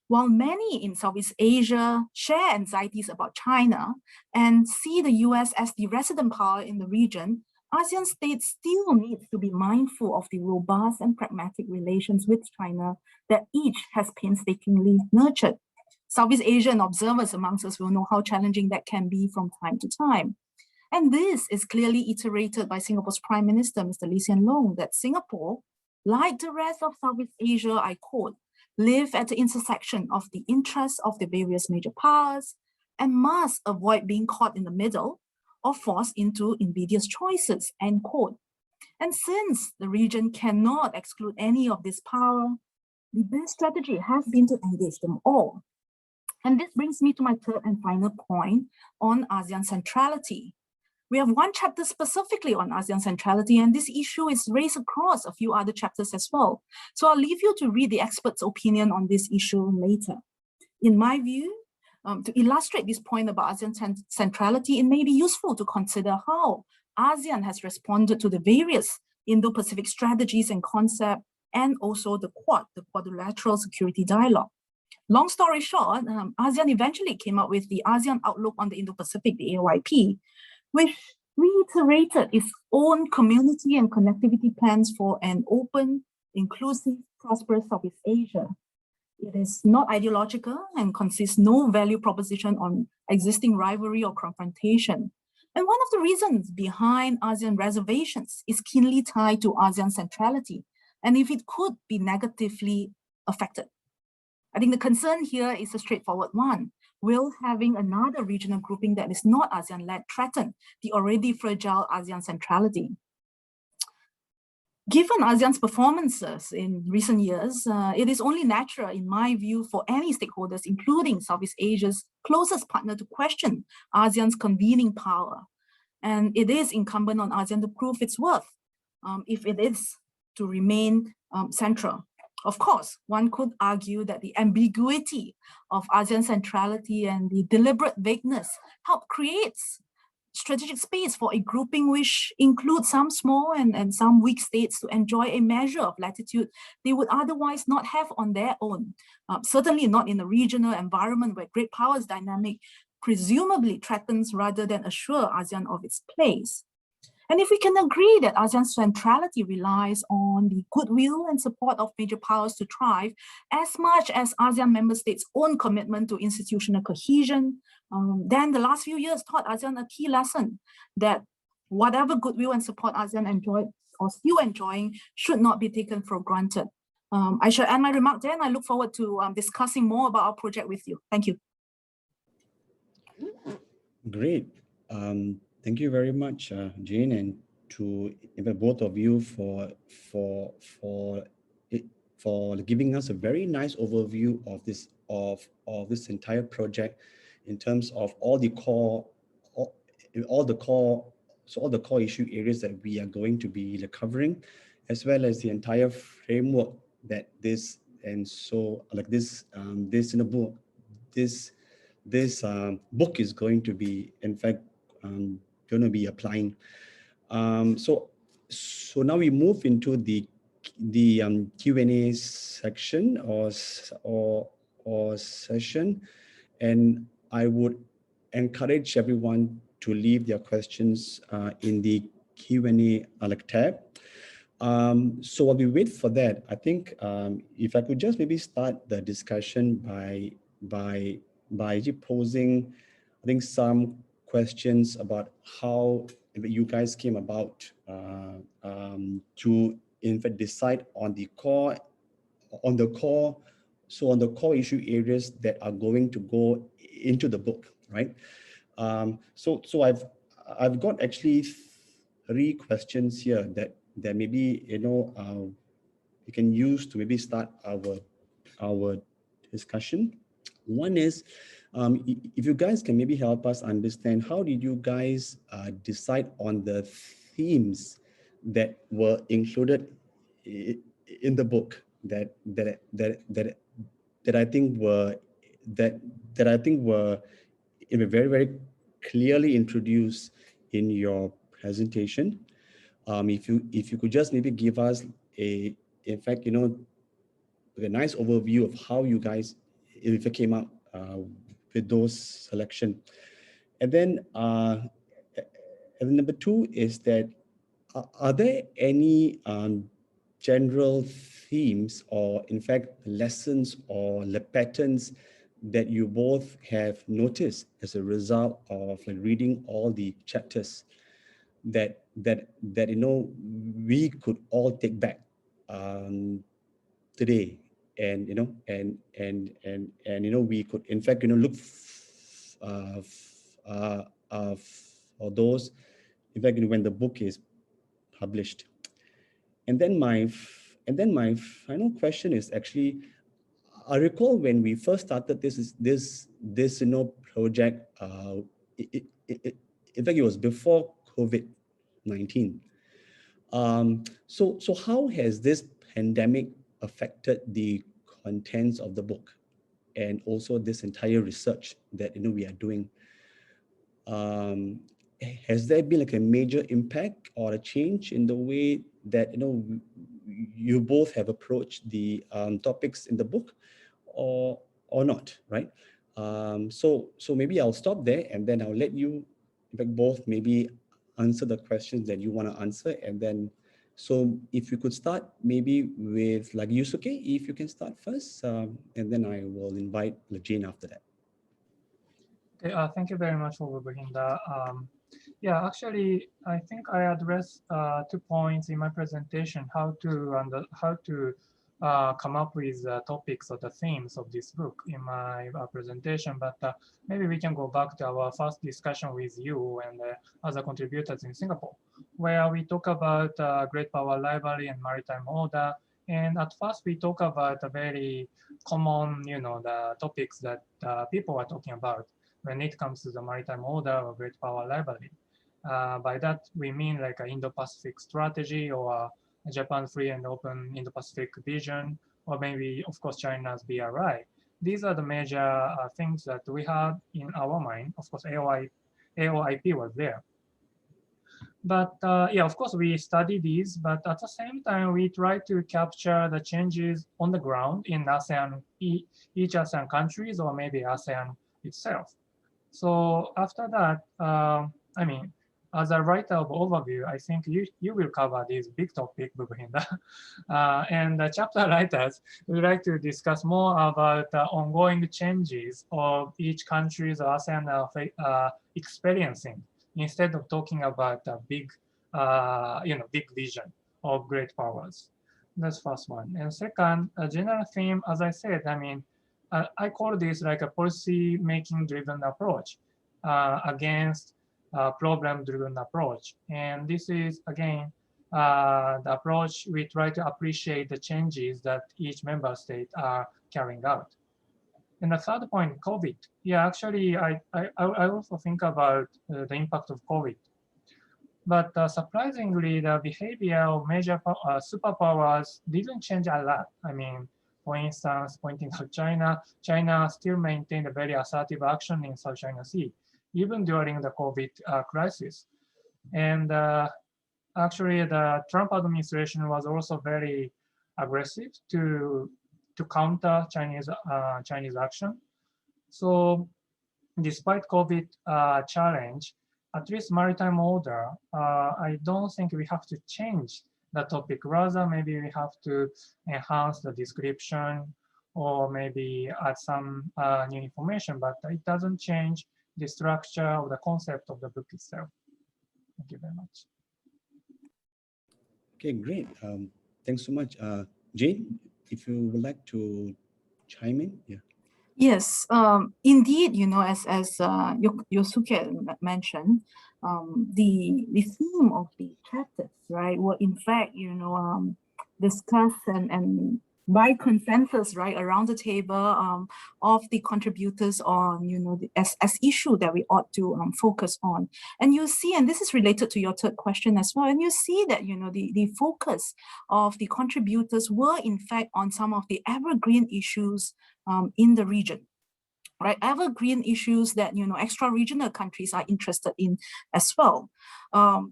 While many in Southeast Asia share anxieties about China and see the US as the resident power in the region, ASEAN states still need to be mindful of the robust and pragmatic relations with China that each has painstakingly nurtured. Southeast Asian observers amongst us will know how challenging that can be from time to time. And this is clearly iterated by Singapore's Prime Minister, Mr. Lee Hsien Loong, that Singapore, like the rest of Southeast Asia, I quote, live at the intersection of the interests of the various major powers and must avoid being caught in the middle or forced into invidious choices, end quote. And since the region cannot exclude any of this power, the best strategy has been to engage them all. And this brings me to my third and final point on ASEAN centrality. We have one chapter specifically on ASEAN centrality, and this issue is raised across a few other chapters as well. So I'll leave you to read the expert's opinion on this issue later. In my view, to illustrate this point about ASEAN centrality, it may be useful to consider how ASEAN has responded to the various Indo-Pacific strategies and concepts, and also the Quad, the quadrilateral security dialogue. Long story short, ASEAN eventually came up with the ASEAN Outlook on the Indo-Pacific, the AOIP, which reiterated its own community and connectivity plans for an open, inclusive, prosperous Southeast Asia. It is not ideological and consists no value proposition on existing rivalry or confrontation. And one of the reasons behind ASEAN reservations is keenly tied to ASEAN centrality, and if it could be negatively affected. I think the concern here is a straightforward one. Will having another regional grouping that is not ASEAN-led threaten the already fragile ASEAN centrality? Given ASEAN's performances in recent years, it is only natural, in my view, for any stakeholders, including Southeast Asia's closest partner, to question ASEAN's convening power. And it is incumbent on ASEAN to prove its worth, if it is to remain central. Of course, one could argue that the ambiguity of ASEAN centrality and the deliberate vagueness help create strategic space for a grouping which includes some small and some weak states to enjoy a measure of latitude they would otherwise not have on their own. Certainly not in a regional environment where great powers dynamic presumably threatens rather than assure ASEAN of its place. And if we can agree that ASEAN's centrality relies on the goodwill and support of major powers to thrive, as much as ASEAN member states' own commitment to institutional cohesion, then the last few years taught ASEAN a key lesson that whatever goodwill and support ASEAN enjoyed or still enjoying should not be taken for granted. I shall end my remark there, and I look forward to discussing more about our project with you. Thank you. Great. Thank you very much, Jane, and to both of you for giving us a very nice overview of this entire project in terms of all the core issue areas that we are going to be covering, as well as the entire framework that this book is going to be, in fact, going to be applying. So now we move into the Q&A section or session, and I would encourage everyone to leave their questions in the Q&A tab. So while we wait for that, I think if I could just maybe start the discussion by posing, I think, some questions about how you guys came about to, in fact, decide on the core issue areas that are going to go into the book, right? So I've got actually 3 questions here that maybe we can use to maybe start our discussion. One is, if you guys can maybe help us understand, how did you guys decide on the themes that were included in the book that I think were very, very clearly introduced in your presentation? If you could just maybe give us a nice overview of how you guys, if it came up with those selection. And then number 2 is that, are there any general themes, or in fact lessons or patterns that you both have noticed as a result of reading all the chapters that we could all take back today, and we could, in fact, look for those, in fact, when the book is published. And then my final question is actually, I recall when we first started this project, in fact, it was before COVID-19. So how has this pandemic affected the contents of the book and also this entire research that we are doing? Has there been like a major impact or a change in the way that you both have approached the topics in the book, or not, right? So maybe I'll stop there, and then I'll let you, in fact, both maybe answer the questions that you want to answer, and then so if you could start maybe with like Yusuke, if you can start first, and then I will invite Jane after that. Okay, thank you very much for bringing that. Yeah, actually, I think I addressed 2 points in my presentation: how to come up with topics or the themes of this book in my presentation. But maybe we can go back to our first discussion with you and other contributors in Singapore, where we talk about great power rivalry and maritime order. And at first, we talk about a very common, the topics that people are talking about when it comes to the maritime order or great power rivalry. By that, we mean like an Indo-Pacific strategy, or a Japan free and open Indo-Pacific vision, or maybe, of course, China's BRI. These are the major things that we had in our mind. Of course, AOIP was there. But yeah, of course, we study these, but at the same time, we try to capture the changes on the ground in ASEAN, each ASEAN countries, or maybe ASEAN itself. So after that, I mean, as a writer of overview, I think you will cover this big topic, Bhupinder. And the chapter writers would like to discuss more about the ongoing changes of each country's ASEAN experiencing, instead of talking about the big, big vision of great powers. That's first one. And second, a general theme, as I said, I mean, I call this like a policy-making driven approach against problem-driven approach. And this is, again, the approach we try to appreciate the changes that each member state are carrying out. And the third point, COVID. Yeah, actually, I also think about the impact of COVID. But surprisingly, the behavior of major superpowers didn't change a lot. I mean, for instance, pointing out China still maintained a very assertive action in South China Sea, even during the COVID crisis. And actually, the Trump administration was also very aggressive to counter Chinese action. So despite COVID challenge, at least maritime order, I don't think we have to change the topic. Rather, maybe we have to enhance the description, or maybe add some new information, but it doesn't change the structure of the concept of the book itself. Thank you very much. Okay, great. Thanks so much. Jane, if you would like to chime in, yeah. Yes, indeed, as Yosuke mentioned, the theme of the chapters, right, were in fact, discussed and by consensus, right, around the table of the contributors on, as issue that we ought to focus on. And you see, and this is related to your third question as well, and you see that, the focus of the contributors were in fact on some of the evergreen issues in the region. Right, evergreen issues that extra-regional countries are interested in as well.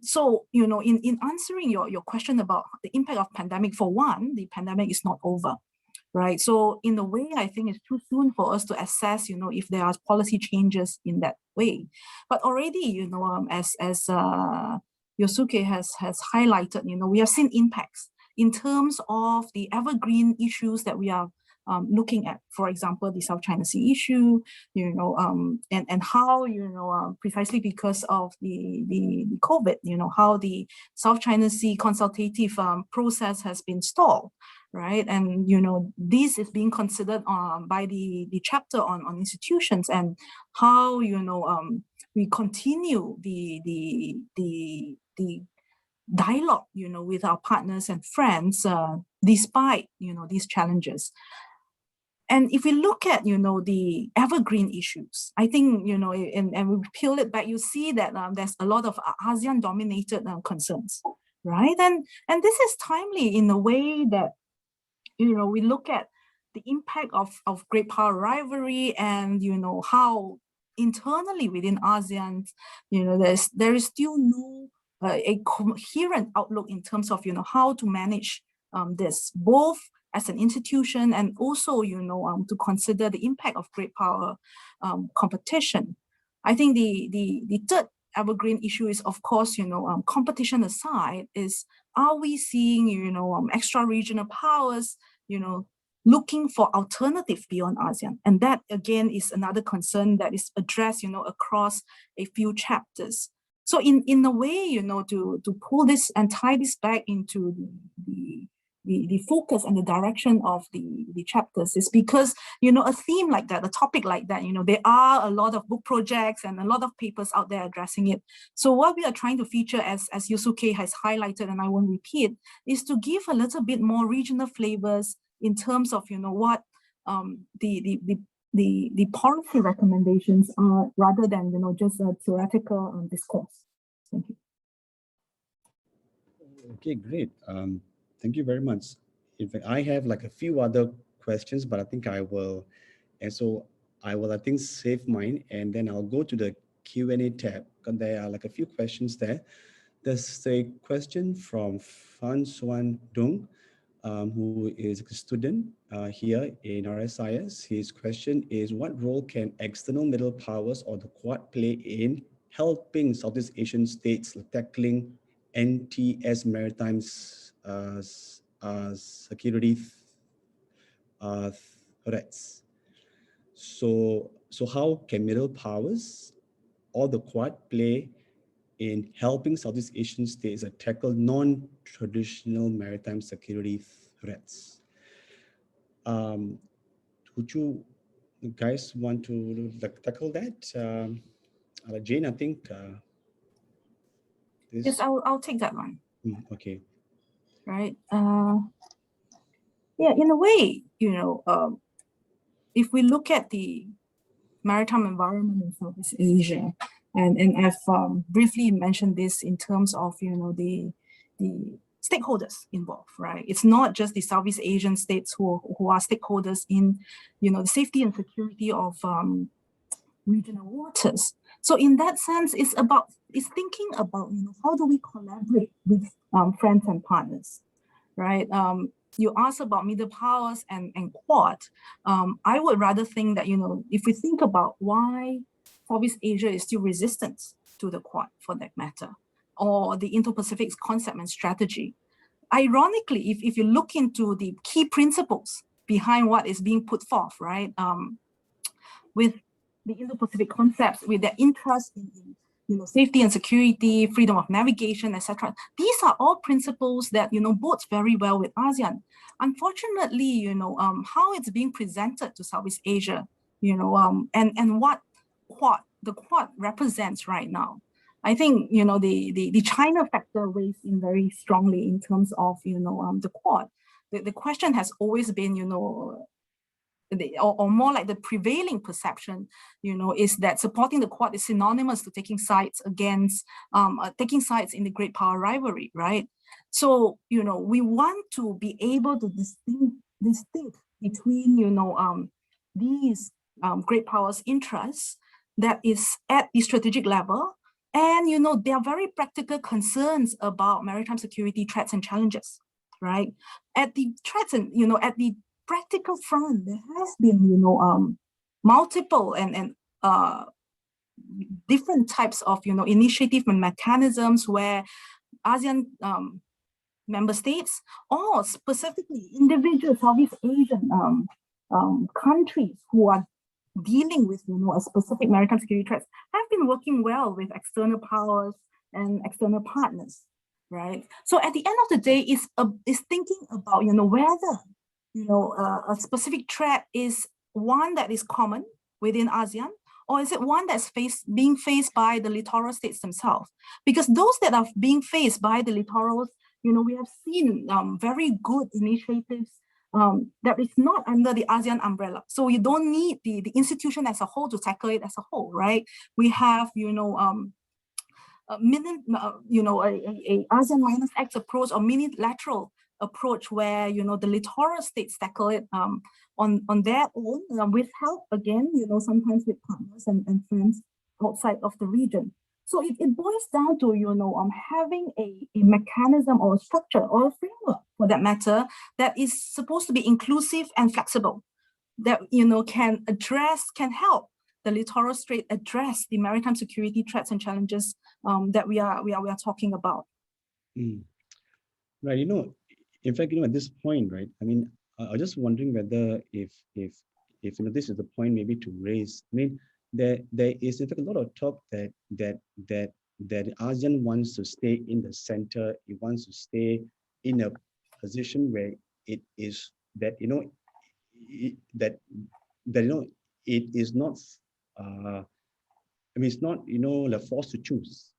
So in answering your question about the impact of pandemic, for one, the pandemic is not over, right? So in a way, I think it's too soon for us to assess, if there are policy changes in that way. But already, as Yosuke has highlighted, we have seen impacts in terms of the evergreen issues that we are looking at, for example, the South China Sea issue, and how, precisely because of the COVID, how the South China Sea consultative process has been stalled, right? And, this is being considered by the chapter on institutions, and how, we continue the dialogue, with our partners and friends, despite, these challenges. And if we look at, the evergreen issues, I think, and we peel it back, you see that there's a lot of ASEAN-dominated concerns, right? And this is timely in the way that, we look at the impact of great power rivalry and, how internally within ASEAN, there is still no a coherent outlook in terms of, how to manage this, both as an institution and also, to consider the impact of great power competition. I think the third evergreen issue is, of course, competition aside, is are we seeing, extra-regional powers, looking for alternatives beyond ASEAN? And that, again, is another concern that is addressed, across a few chapters. So in a way, to pull this and tie this back into the focus and the direction of the chapters is because, a theme like that, a topic like that, there are a lot of book projects and a lot of papers out there addressing it. So what we are trying to feature, as Yosuke has highlighted, and I won't repeat, is to give a little bit more regional flavors in terms of, what the policy recommendations are, rather than, just a theoretical discourse. Thank you. Okay, great. Thank you very much. In fact, I have like a few other questions, but I think I will save mine, and then I'll go to the Q&A tab, because there are like a few questions there. There's a question from Fan Xuan Dung, who is a student here in RSIS. His question is, what role can external middle powers or the Quad play in helping Southeast Asian states tackling NTS Maritime's security threats? So how can middle powers or the Quad play in helping Southeast Asian states tackle non-traditional maritime security threats? Would you guys want to tackle that? Jane, I think. Yes, I'll take that one. Okay. Right. Yeah, in a way, if we look at the maritime environment in Southeast Asia, and I've briefly mentioned this in terms of, the stakeholders involved, right? It's not just the Southeast Asian states who are stakeholders in, the safety and security of regional waters. So in that sense, it's thinking about, how do we collaborate with friends and partners, right? You asked about middle powers and Quad. I would rather think that, if we think about why Southeast Asia is still resistant to the Quad, for that matter, or the Indo-Pacific concept and strategy. Ironically, if you look into the key principles behind what is being put forth, right, with the Indo-Pacific concepts, with their interest in safety and security, freedom of navigation, etc. These are all principles that, bodes very well with ASEAN. Unfortunately, how it's being presented to Southeast Asia, and what the Quad represents right now. I think, the China factor weighs in very strongly in terms of, the Quad. The question has always been, or more like the prevailing perception, is that supporting the Quad is synonymous to taking sides against, taking sides in the great power rivalry, right? So, we want to be able to distinct between, these great powers' interests that is at the strategic level, and, there are very practical concerns about maritime security threats and challenges, right? At the threats and, at the practical front, there has been, multiple and different types of, initiative and mechanisms where ASEAN member states, or specifically individual Southeast Asian countries who are dealing with, a specific maritime security threats, have been working well with external powers and external partners, right? So at the end of the day, is thinking about, whether a specific threat is one that is common within ASEAN, or is it one that's being faced by the littoral states themselves? Because those that are being faced by the littorals, we have seen very good initiatives that is not under the ASEAN umbrella. So you don't need the institution as a whole to tackle it as a whole, right? We have, a ASEAN Minus X approach or minilateral approach where, the littoral states tackle it on their own with help, again, sometimes with partners and friends outside of the region. So it boils down to, having a mechanism or a structure or a framework, for that matter, that is supposed to be inclusive and flexible, that, can help the littoral state address the maritime security threats and challenges that we are talking about. Right, in fact, at this point, right, I mean, I was just wondering whether if this is the point maybe to raise. I mean, there is in fact a lot of talk that ASEAN wants to stay in the center. It wants to stay in a position where it is that it is not it's not like forced to choose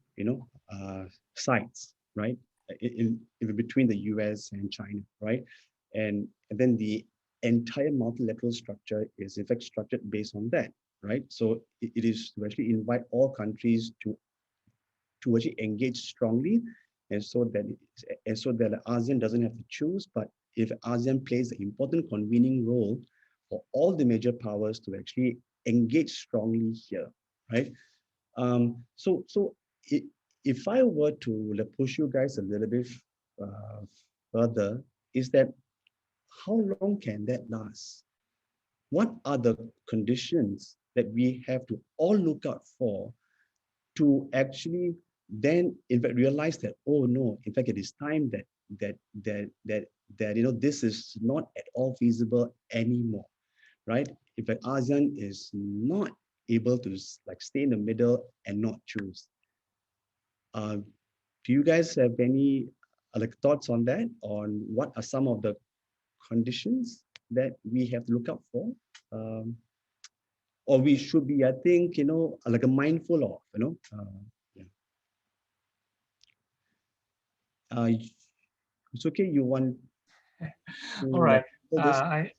sides, right, in between the US and China, right, and then the entire multilateral structure is in fact structured based on that, right? So it is to actually invite all countries to actually engage strongly, and so that the ASEAN doesn't have to choose, but if ASEAN plays an important convening role for all the major powers to actually engage strongly here, right? So if I were to push you guys a little bit further, is that how long can that last? What are the conditions that we have to all look out for to actually then in fact realize that, oh no, in fact it is time that this is not at all feasible anymore, right? If an ASEAN is not able to stay in the middle and not choose. Do you guys have any thoughts on that? On what are some of the conditions that we have to look out for? Or we should be, I think, mindful of, yeah. It's okay, you want to, all right. I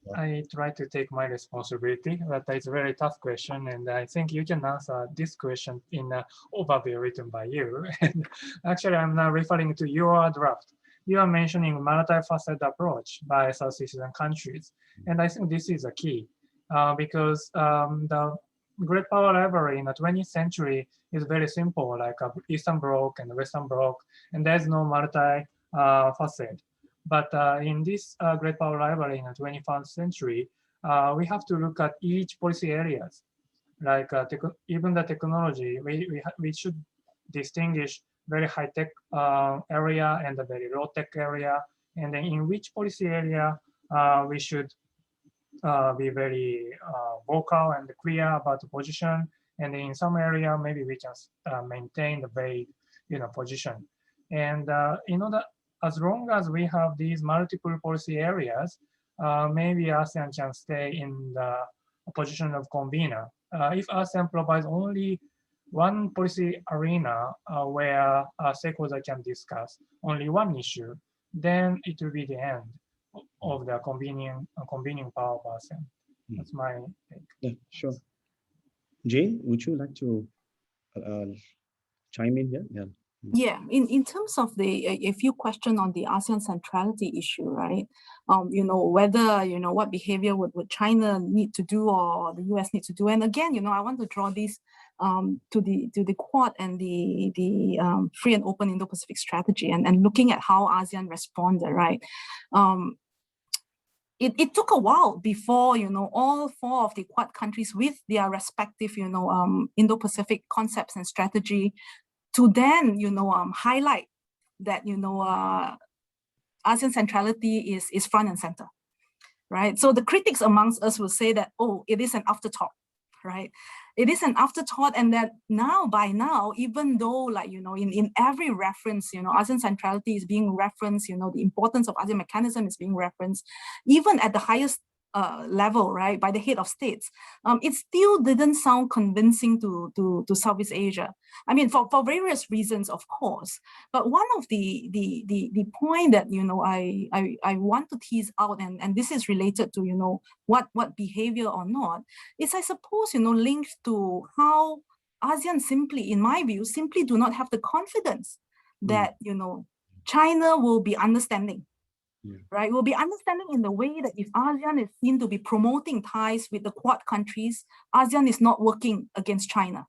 try to take my responsibility, but it's a very tough question, and I think you can answer this question in an overview written by you. And actually, I'm now referring to your draft. You are mentioning multifaceted approach by Southeast Asian countries, and I think this is a key because the great power rivalry in the 20th century is very simple, like Eastern Bloc and Western Bloc, and there's no multi-facet. But in this great power rivalry in the 21st century, we have to look at each policy areas, like even the technology. We should distinguish very high-tech area and a very low-tech area, and then in which policy area we should be very vocal and clear about the position, and in some area maybe we just maintain the vague, position. And that as long as we have these multiple policy areas, maybe ASEAN can stay in the position of convener. If ASEAN provides only one policy arena where stakeholders can discuss only one issue, then it will be the end of the convening power of ASEAN. That's my take. Yeah, sure. Jane, would you like to chime in here? Yeah. Yeah, in terms of a few questions on the ASEAN centrality issue, right? Whether, what behavior would China need to do or the US need to do. And again, I want to draw this to the Quad and the free and open Indo-Pacific strategy and looking at how ASEAN responded, right? It took a while before, all four of the Quad countries with their respective, Indo-Pacific concepts and strategy to then, highlight that, ASEAN centrality is front and center, right? So the critics amongst us will say that, oh, it is an afterthought, right? It is an afterthought, and that by now, even though in every reference, ASEAN centrality is being referenced, the importance of ASEAN mechanism is being referenced, even at the highest level, right, by the head of states, it still didn't sound convincing to Southeast Asia. I mean, for various reasons, of course. But one of the point that, you know, I want to tease out, and this is related to, you know, what behavior or not, is, I suppose, you know, linked to how ASEAN simply, in my view, simply do not have the confidence that, you know, China will be understanding. Right, we'll be understanding in the way that if ASEAN is seen to be promoting ties with the Quad countries, ASEAN is not working against China.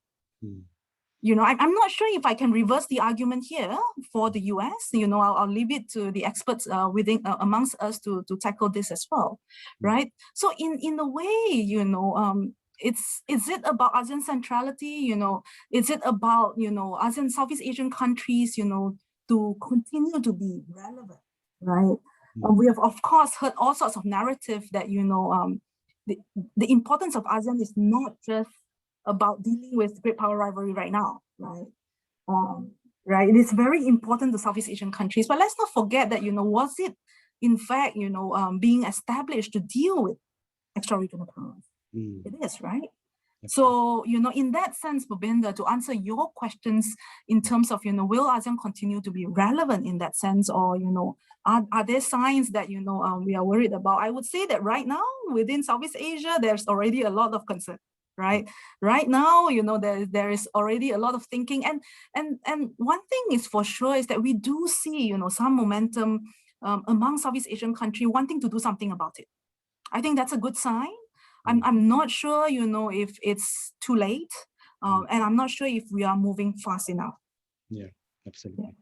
You know, I'm not sure if I can reverse the argument here for the US. You know, I'll leave it to the experts within amongst us to tackle this as well, right? So in a way, you know, is it about ASEAN centrality? You know, is it about, you know, ASEAN Southeast Asian countries, you know, to continue to be relevant, right? We have, of course, heard all sorts of narrative that, you know, the importance of ASEAN is not just about dealing with great power rivalry right now, right? Right, it is very important to Southeast Asian countries, but let's not forget that, you know, was it, in fact, you know, being established to deal with extra-regional powers? It is, right? So, you know, in that sense, Bhupinder, to answer your questions in terms of, you know, will ASEAN continue to be relevant in that sense, or, you know, are there signs that, you know, we are worried about? I would say that right now, within Southeast Asia, there's already a lot of concern, right? Right now, you know, there is already a lot of thinking. And one thing is for sure is that we do see, you know, some momentum among Southeast Asian countries wanting to do something about it. I think that's a good sign. I'm not sure, you know, if it's too late, and I'm not sure if we are moving fast enough. Yeah, absolutely.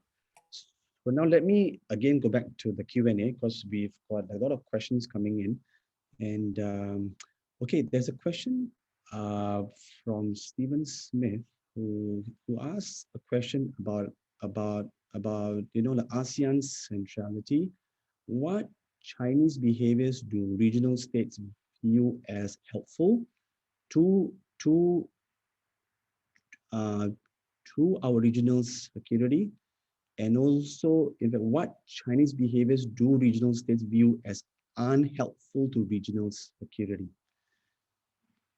So now let me again go back to the Q&A, because we've got a lot of questions coming in. And okay, there's a question from Stephen Smith who asks a question about you know, the ASEAN's centrality. What Chinese behaviors do regional states view as helpful to our regional security, and also in fact, what Chinese behaviors do regional states view as unhelpful to regional security?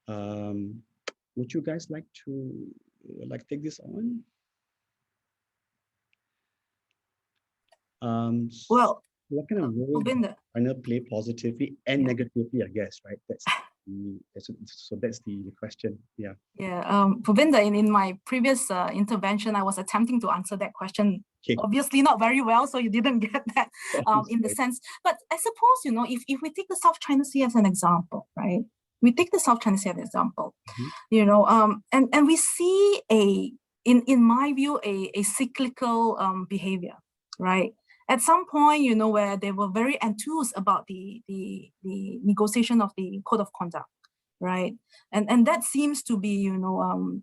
Would you guys like to take this on? Well, what kind of role does China play positively and negatively, I guess, right? That's the question. Yeah. Yeah, Bhupinder, in my previous intervention, I was attempting to answer that question. Okay. Obviously not very well, so you didn't get that in the sense. But I suppose, you know, if we take the South China Sea as an example, right? We take the South China Sea as an example, you know, and we see in my view, a cyclical behavior, right? At some point, you know, where they were very enthused about the negotiation of the code of conduct, right? And that seems to be, you know,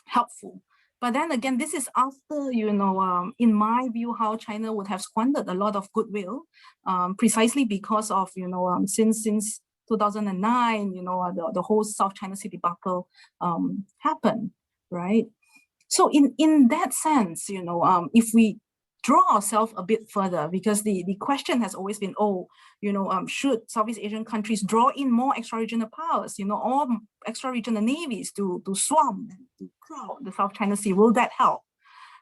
helpful. But then again, this is after, you know, in my view, how China would have squandered a lot of goodwill, precisely because of, you know, since 2009, you know, the whole South China Sea debacle happened, right? So in that sense, you know, if we draw ourselves a bit further, because the question has always been, oh, you know, should Southeast Asian countries draw in more extra-regional powers, you know, or extra-regional navies to swarm and to crowd the South China Sea? Will that help,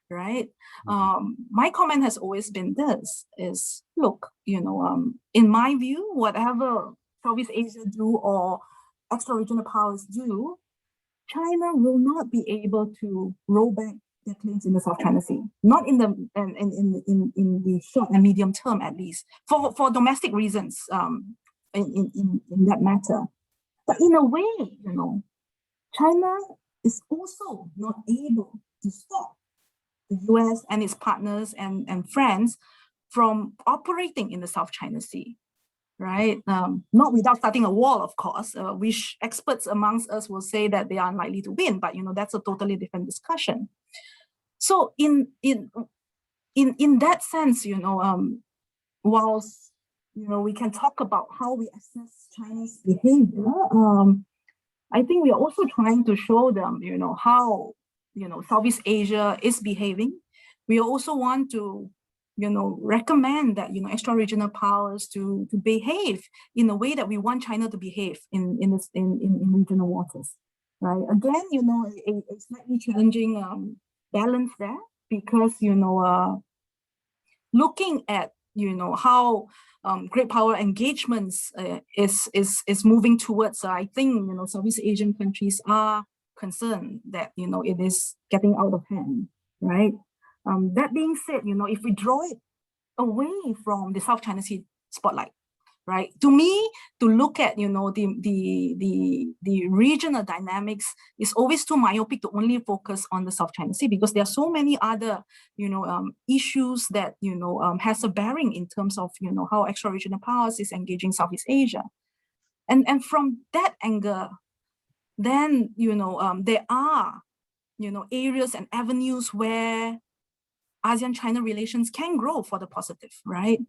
right? My comment has always been this, is, look, you know, in my view, whatever Southeast Asia do or extra-regional powers do, China will not be able to roll back their claims in the South China Sea, not in the short and medium term, at least for domestic reasons. In that matter, but in a way, you know, China is also not able to stop the US and its partners and friends from operating in the South China Sea, right? Not without starting a war, of course, which experts amongst us will say that they are unlikely to win, but, you know, that's a totally different discussion. So in that sense, you know, whilst, you know, we can talk about how we assess China's behavior, I think we are also trying to show them, you know, how, you know, Southeast Asia is behaving. We also want to, recommend that, extra-regional powers to behave in a way that we want China to behave in regional waters, right? Again, a slightly challenging balance there, because, looking at, how great power engagements is moving towards, I think, Southeast Asian countries are concerned that, it is getting out of hand, right? That being said, if we draw it away from the South China Sea spotlight, right? To me, to look at, the regional dynamics is always too myopic to only focus on the South China Sea, because there are so many other, issues that, has a bearing in terms of, how extra-regional powers is engaging Southeast Asia. And from that angle, then, there are, areas and avenues where ASEAN-China relations can grow for the positive, right?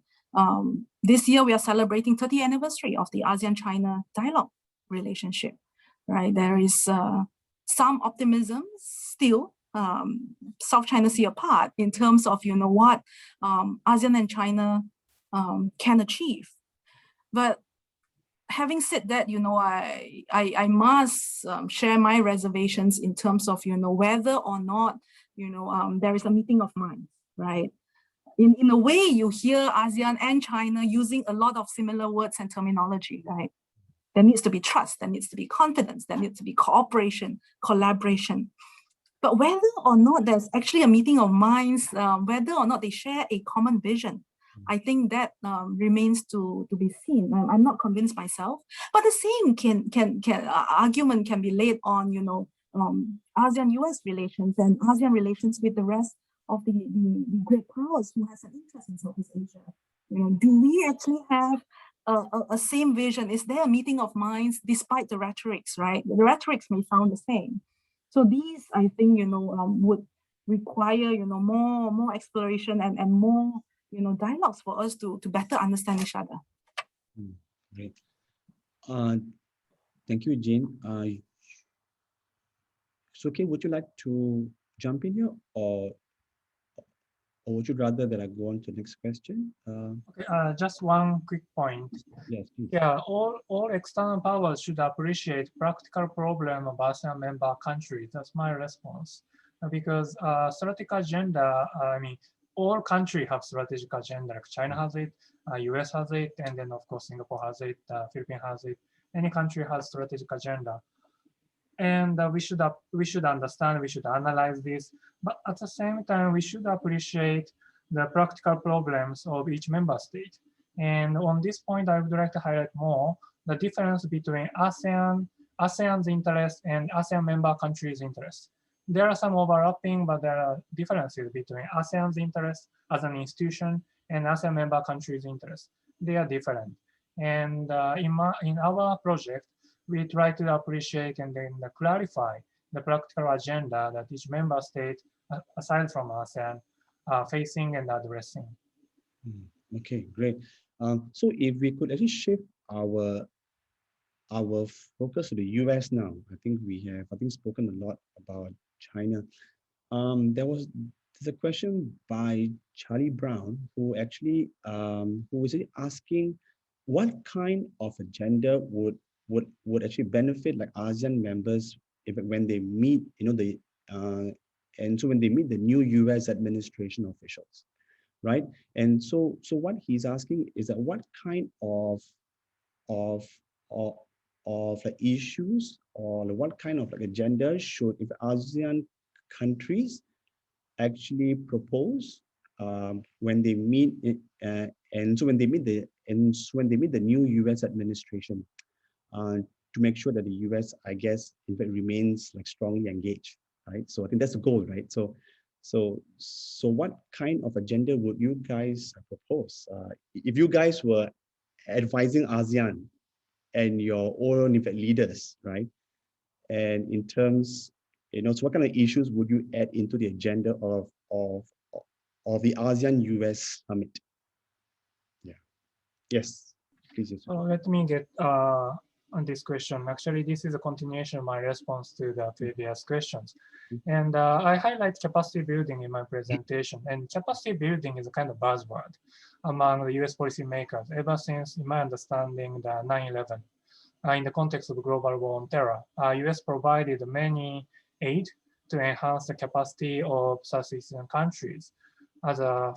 This year, we are celebrating 30th anniversary of the ASEAN-China dialogue relationship, right? There is some optimism still, South China Sea apart, in terms of, what ASEAN and China can achieve. But having said that, I must share my reservations in terms of, whether or not, there is a meeting of minds, right? In a way, you hear ASEAN and China using a lot of similar words and terminology, right? There needs to be trust, there needs to be confidence, there needs to be cooperation, collaboration. But whether or not there's actually a meeting of minds, whether or not they share a common vision, I think that remains to be seen. I'm not convinced myself, but the same argument can be laid on, ASEAN-US relations and ASEAN relations with the rest of the great powers who has an interest in Southeast Asia. Do we actually have a same vision? Is there a meeting of minds despite the rhetorics, right? The rhetorics may sound the same. So these, I think, would require, more exploration and more, dialogues for us to better understand each other. Great. Thank you, Jane. Suki, would you like to jump in here, or would you rather that I go on to the next question? Okay, just one quick point. Yes, please. Yeah, all external powers should appreciate practical problem of ASEAN member countries. That's my response. Because strategic agenda, all countries have strategic agenda. Like China has it, US has it, and then of course Singapore has it, Philippines has it. Any country has strategic agenda. And we should understand, we should analyze this, but at the same time, we should appreciate the practical problems of each member state. And on this point, I would like to highlight more the difference between ASEAN's interest and ASEAN member countries' interest. There are some overlapping, but there are differences between ASEAN's interest as an institution and ASEAN member countries' interest. They are different. And in our project, we try to appreciate and then clarify the practical agenda that each member state, aside from ASEAN, are facing and addressing. Okay, great. So if we could actually shift our focus to the US now. I think we have, spoken a lot about China. There's a question by Charlie Brown, who actually who was asking what kind of agenda would actually benefit like ASEAN members when they meet, and so when they meet the new US administration officials, right? And so what he's asking is that what kind of like issues or what kind of like agenda should if ASEAN countries actually propose when they meet and so when they meet the new US administration to make sure that the US, I guess, in fact, remains like strongly engaged, right? So I think that's the goal, right? So what kind of agenda would you guys propose if you guys were advising ASEAN and your own in fact leaders, right? And in terms, so what kind of issues would you add into the agenda of the ASEAN-US summit? Yeah. Yes. Please. So let me get on this question. Actually, this is a continuation of my response to the previous questions. And I highlight capacity building in my presentation. And capacity building is a kind of buzzword among the US policymakers ever since, in my understanding, the 9/11. In the context of global war on terror, US provided many aid to enhance the capacity of Southeast Asian countries as a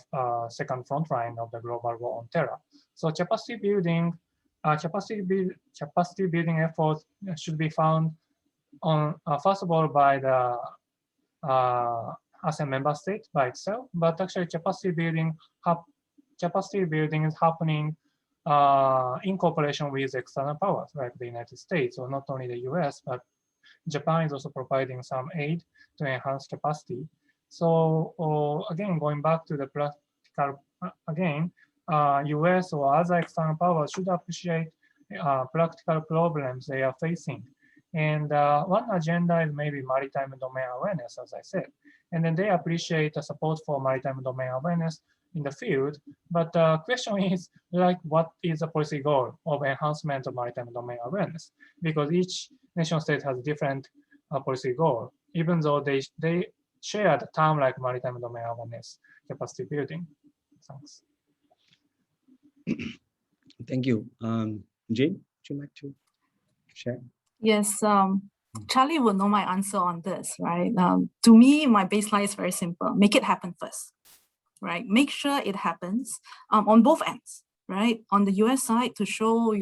second front line of the global war on terror. So capacity building efforts should be found on, first of all, by the ASEAN member state by itself, but actually capacity building is happening in cooperation with external powers like the United States, or not only the US, but Japan is also providing some aid to enhance capacity. So again, going back to the practical, US or other external powers should appreciate practical problems they are facing. And one agenda is maybe maritime domain awareness, as I said. And then they appreciate the support for maritime domain awareness in the field. But the question is, like, what is the policy goal of enhancement of maritime domain awareness? Because each nation state has different policy goal, even though they share the term like maritime domain awareness capacity building. Thanks. Thank you. Jane, would you like to share? Yes, Charlie will know my answer on this, right? To me, my baseline is very simple. Make it happen first, right? Make sure it happens on both ends, right? On the US side to show,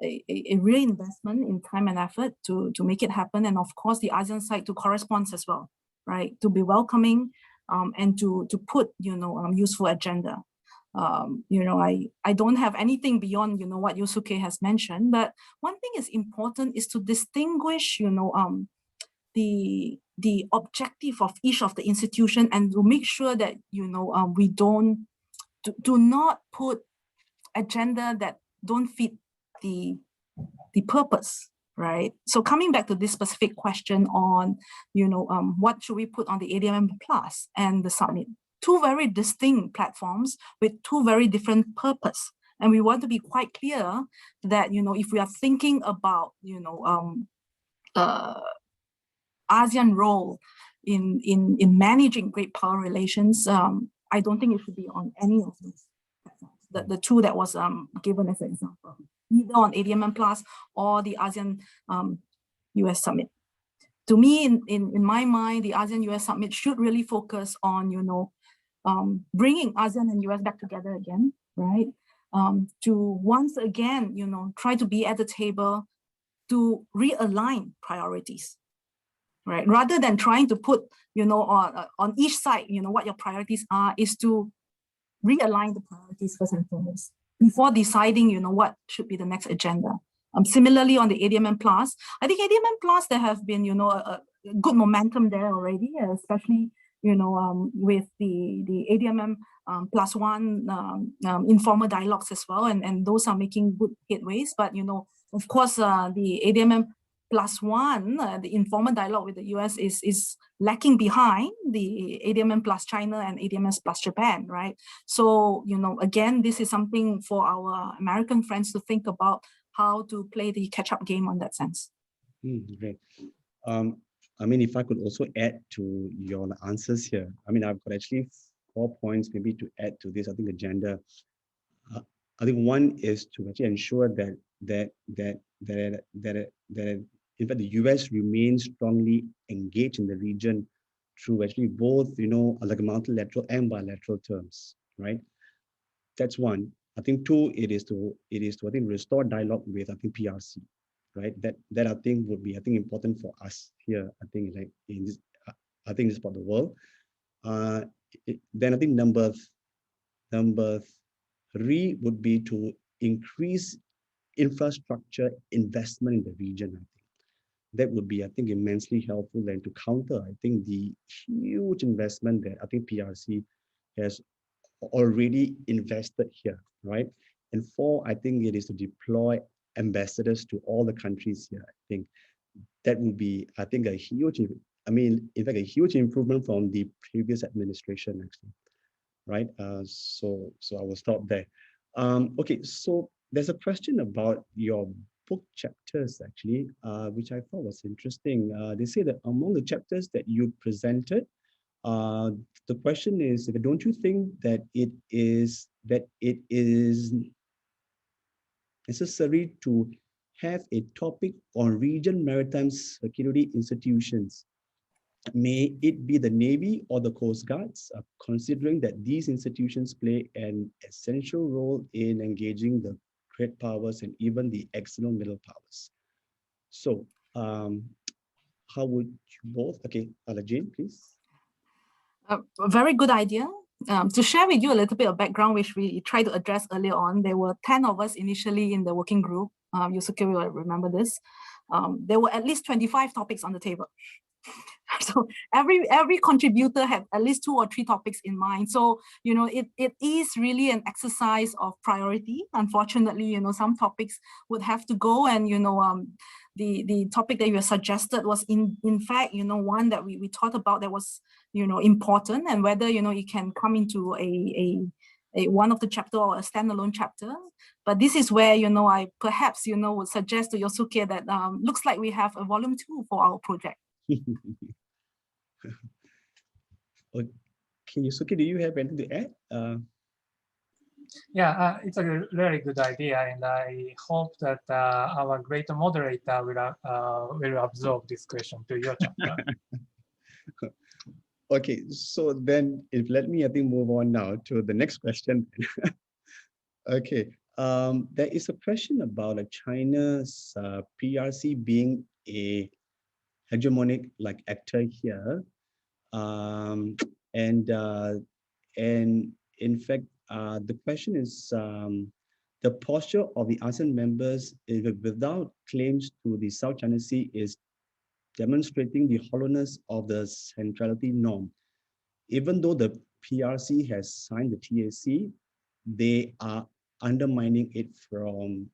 a real investment in time and effort to make it happen. And of course, the ASEAN side to correspond as well, right? To be welcoming and to put, useful agenda. I don't have anything beyond, what Yosuke has mentioned, but one thing is important is to distinguish, the objective of each of the institution and to make sure that, we do not put agenda that don't fit the purpose, right? So coming back to this specific question on, what should we put on the ADMM Plus and the summit? Two very distinct platforms with two very different purpose. And we want to be quite clear that, if we are thinking about, ASEAN role in managing great power relations, I don't think it should be on any of those platforms. The two that was given as an example, either on ADMM Plus or the ASEAN US Summit. To me, in my mind, the ASEAN US Summit should really focus on, bringing ASEAN and US back together again, right? To once again, try to be at the table to realign priorities, right? Rather than trying to put, on each side, what your priorities are, is to realign the priorities first and foremost before deciding, what should be the next agenda. Similarly, on the ADMM Plus, I think ADMM Plus, there have been, a good momentum there already, especially, with the ADMM +1 informal dialogues as well, and those are making good headways. But, of course, the ADMM +1, the informal dialogue with the US is lacking behind the ADMM plus China and ADMM plus Japan, right? So, again, this is something for our American friends to think about how to play the catch-up game on that sense. Great. If I could also add to your answers here, I've got actually 4 points maybe to add to this, I think, agenda. I think one is to actually ensure that in fact, the US remains strongly engaged in the region through actually both, like multilateral and bilateral terms, right? That's one. I think two, it is to I think restore dialogue with, I think, PRC, right? That I think would be, important for us here. I think like in this, I think this part of the world. Then I think number 3 would be to increase infrastructure investment in the region. I think that would be, immensely helpful and to counter, the huge investment that I think PRC has already invested here, right? And 4, I think it is to deploy ambassadors to all the countries here. I think that would be, a huge, in fact, a huge improvement from the previous administration, actually, right? So I will stop there. Okay, so there's a question about your book chapters actually, which I thought was interesting. They say that among the chapters that you presented, the question is, don't you think that it is necessary to have a topic on region maritime security institutions? May it be the Navy or the Coast Guards, considering that these institutions play an essential role in engaging the great powers and even the external middle powers. So, how would you both? Okay, Jane, please. A very good idea. To share with you a little bit of background, which we tried to address earlier on, there were 10 of us initially in the working group. Yosuke will remember this. There were at least 25 topics on the table. So every contributor had at least 2 or 3 topics in mind. So, you know, it is really an exercise of priority. Unfortunately, you know, some topics would have to go, and, you know, the topic that you suggested was in fact, you know, one that we thought about that was, you know, important, and whether, you know, it can come into a one of the chapter or a standalone chapter. But this is where, you know, I perhaps, you know, would suggest to Yosuke that looks like we have a volume 2 for our project. Okay, Yusuke, do you have anything to add? Yeah, it's a very good idea, and I hope that our great moderator will absorb this question to your chapter. Okay, so then let me, I think, move on now to the next question. Okay, there is a question about China's PRC being a hegemonic actor here, and in fact, the question is the posture of the ASEAN members without claims to the South China Sea is demonstrating the hollowness of the centrality norm. Even though the PRC has signed the TAC, they are undermining it from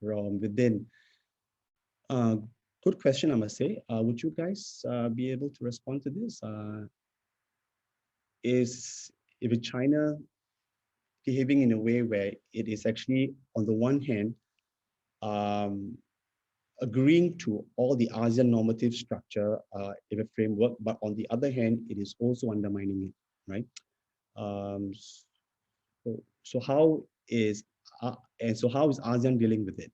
within. Good question, I must say. Would you guys be able to respond to this? Is China behaving in a way where it is actually, on the one hand, agreeing to all the ASEAN normative structure in a framework, but on the other hand, it is also undermining it, right? So how is ASEAN dealing with it?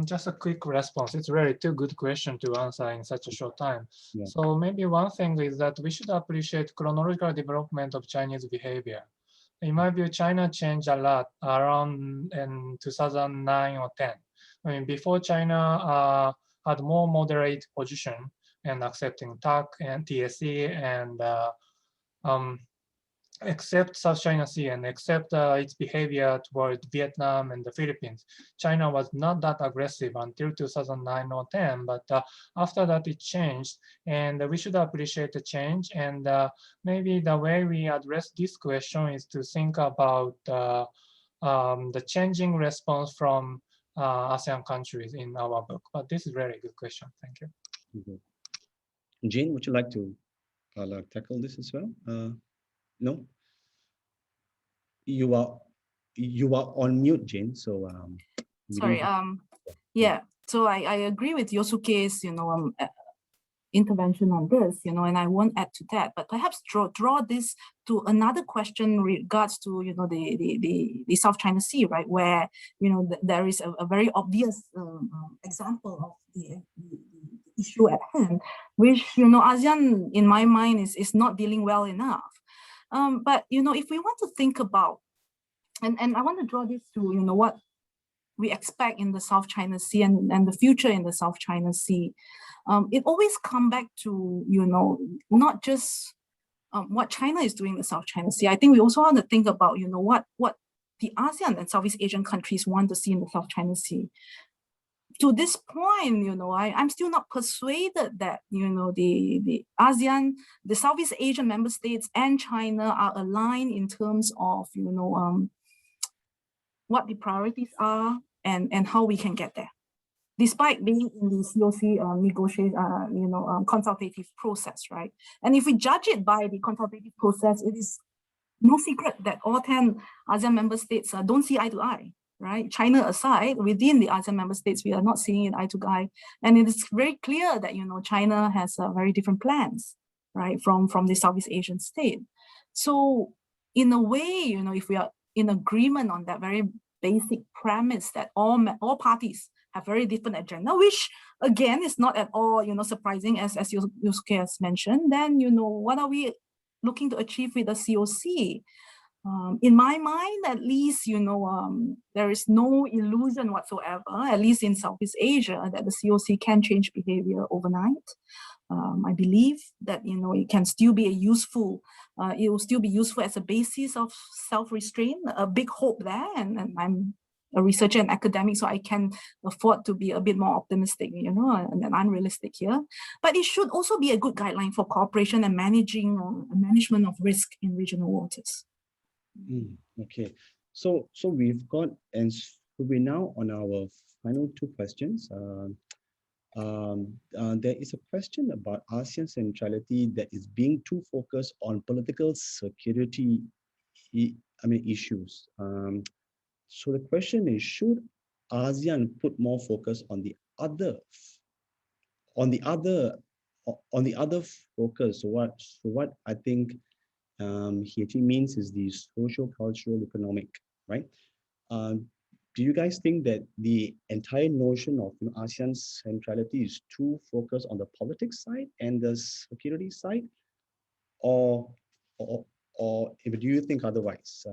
Just a quick response. It's really too good question to answer in such a short time. Yeah. So maybe one thing is that we should appreciate chronological development of Chinese behavior. In my view, China changed a lot around in 2009 or 10. I mean, before China had more moderate position and accepting TAC and TSE and except South China Sea and except its behavior toward Vietnam and the Philippines. China was not that aggressive until 2009 or 10, but after that it changed, and we should appreciate the change. And maybe the way we address this question is to think about the changing response from ASEAN countries in our book. But this is a very good question. Thank you. Mm-hmm. Jane, would you like to tackle this as well? No, you are on mute, Jane. So sorry. Yeah. So I agree with Yosuke's intervention on this, and I won't add to that. But perhaps draw this to another question in regards to the South China Sea, right? Where there is a very obvious example of the issue at hand, which ASEAN, in my mind, is not dealing well enough. But if we want to think about, and I want to draw this to what we expect in the South China Sea and the future in the South China Sea, it always come back to not just what China is doing in the South China Sea. I think we also want to think about what the ASEAN and Southeast Asian countries want to see in the South China Sea. To this point, I'm still not persuaded that, the ASEAN, the Southeast Asian member states and China are aligned in terms of, what the priorities are and how we can get there, despite being in the COC negotiate, consultative process, right? And if we judge it by the consultative process, it is no secret that all 10 ASEAN member states don't see eye to eye, right? China aside, within the ASEAN member states, we are not seeing it eye to eye. And it is very clear that, China has very different plans, right, from the Southeast Asian state. So in a way, if we are in agreement on that very basic premise that all parties have very different agenda, which again is not at all, surprising as Yusuke has mentioned, then, what are we looking to achieve with the COC? In my mind, at least, there is no illusion whatsoever, at least in Southeast Asia, that the COC can change behavior overnight. I believe that, it can still be it will still be useful as a basis of self-restraint, a big hope there. And I'm a researcher and academic, so I can afford to be a bit more optimistic, and unrealistic here. But it should also be a good guideline for cooperation and management of risk in regional waters. Okay, so we've got, and so we're now on our final two questions. There is a question about ASEAN centrality that is being too focused on political security issues. So the question is, should ASEAN put more focus on the other focus? So what I think he actually means is the social, cultural, economic, right? Do you guys think that the entire notion of ASEAN centrality is too focused on the politics side and the security side, or do you think otherwise?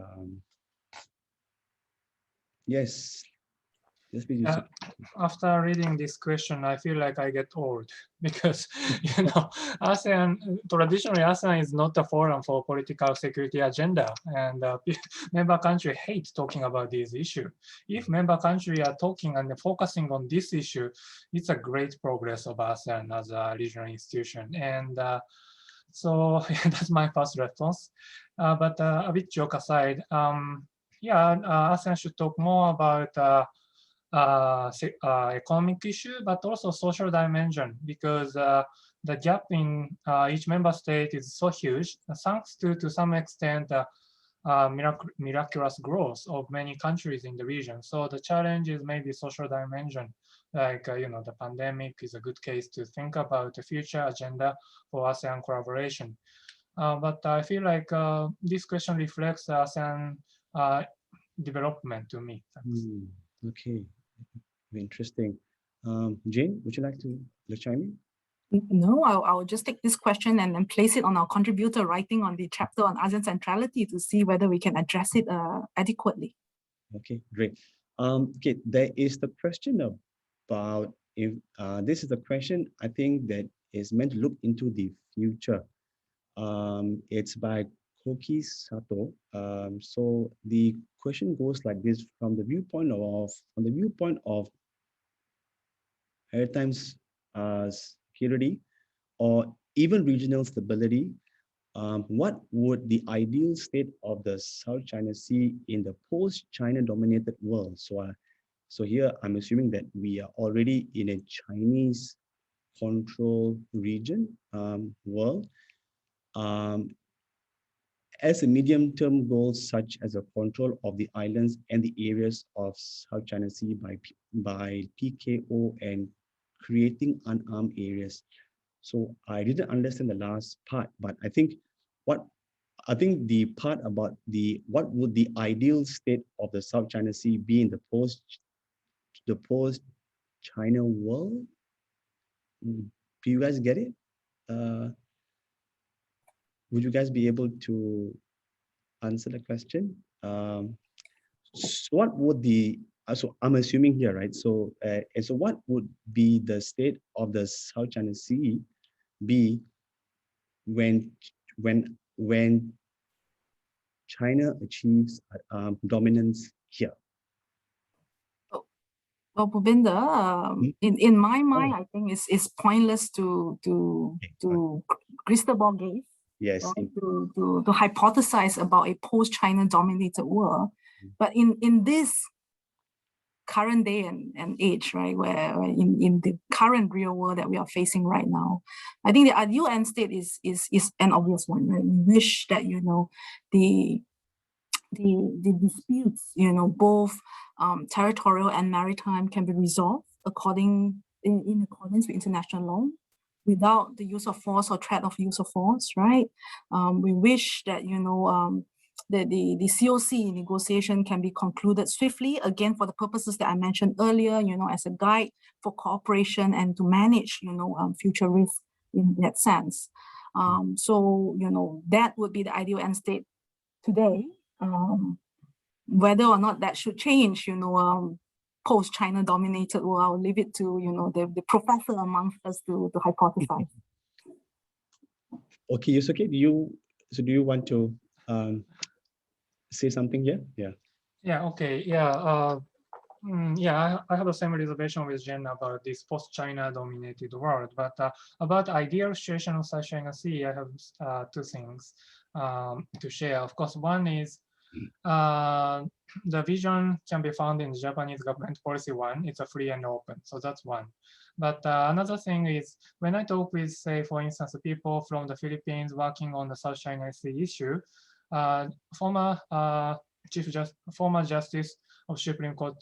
Yes. After reading this question, I feel like I get old because, traditionally ASEAN is not a forum for political security agenda, and member countries hate talking about this issue. If member countries are talking and focusing on this issue, it's a great progress of ASEAN as a regional institution. And so that's my first response. But a bit joke aside, ASEAN should talk more about economic issue, but also social dimension, because the gap in each member state is so huge, thanks to some extent miraculous growth of many countries in the region. So the challenge is maybe social dimension, like the pandemic is a good case to think about the future agenda for ASEAN collaboration. But I feel like this question reflects ASEAN development to me. Okay. Interesting. Jane, would you like to chime in? No, I'll just take this question and then place it on our contributor writing on the chapter on ASEAN centrality to see whether we can address it adequately. Okay, great. Okay, there is the question about if this is the question I think that is meant to look into the future. It's by Koki Sato. So the question goes like this: from the viewpoint of maritime security or even regional stability, what would the ideal state of the South China Sea in the post-China dominated world? So here I'm assuming that we are already in a Chinese controlled region world. As a medium-term goal, such as a control of the islands and the areas of South China Sea by PKO and creating unarmed areas. So I didn't understand the last part, but I think the part about what would the ideal state of the South China Sea be in the post China world? Do you guys get it? Would you guys be able to answer the question? So what would so I'm assuming here, right? So, and so what would be the state of the South China Sea be when China achieves dominance here? Well, Bhupinder, in my mind, I think it's pointless to crystal ball gaze. Yes. To hypothesize about a post-China dominated world. But in this current day and age, right? Where in the current real world that we are facing right now, I think the ideal end state is an obvious one. Right? We wish that the disputes, both territorial and maritime, can be resolved in accordance with international law, without the use of force or threat of use of force, right? We wish that that the COC negotiation can be concluded swiftly, again, for the purposes that I mentioned earlier, as a guide for cooperation and to manage, future risks in that sense. So, that would be the ideal end state today. Whether or not that should change, post-China dominated world, I'll leave it to, the professor amongst us to hypothesize. Okay, Yusuke, do you want to say something here? Yeah. Yeah, okay, yeah. Yeah, I have the same reservation with Jen about this post-China dominated world, but about the ideal situation of South China Sea, I have two things to share. Of course, one is the vision can be found in Japanese government policy one. It's a free and open, so that's one. But another thing is when I talk with, say, for instance, people from the Philippines working on the South China Sea issue, former Justice of Supreme Court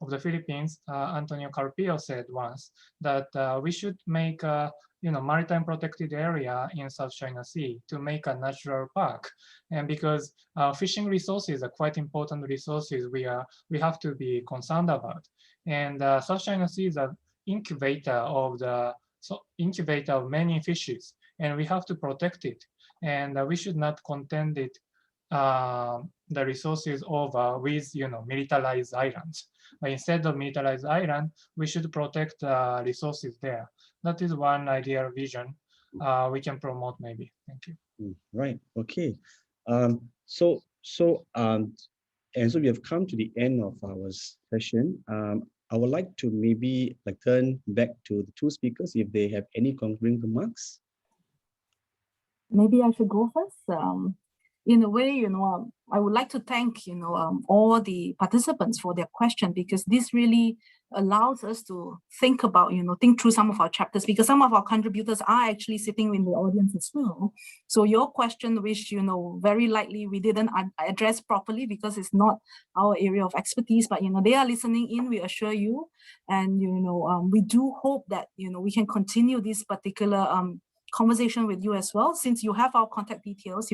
of the Philippines, Antonio Carpio, said once that we should make maritime protected area in South China Sea to make a natural park, and because fishing resources are quite important resources we have to be concerned about, and South China Sea is an incubator of many fishes, and we have to protect it, and we should not contend it the resources over with militarized islands. But instead of militarized island, we should protect resources there. That is one ideal vision we can promote maybe. Thank you. Right. Okay. So we have come to the end of our session. I would like to maybe turn back to the two speakers if they have any concluding remarks. Maybe I should go first. In a way, I would like to thank, all the participants for their question, because this really allows us to think about, think through some of our chapters, because some of our contributors are actually sitting in the audience as well. So your question, which, very likely we didn't address properly because it's not our area of expertise, but, they are listening in, we assure you. And, we do hope that, we can continue this particular conversation with you as well. Since you have our contact details,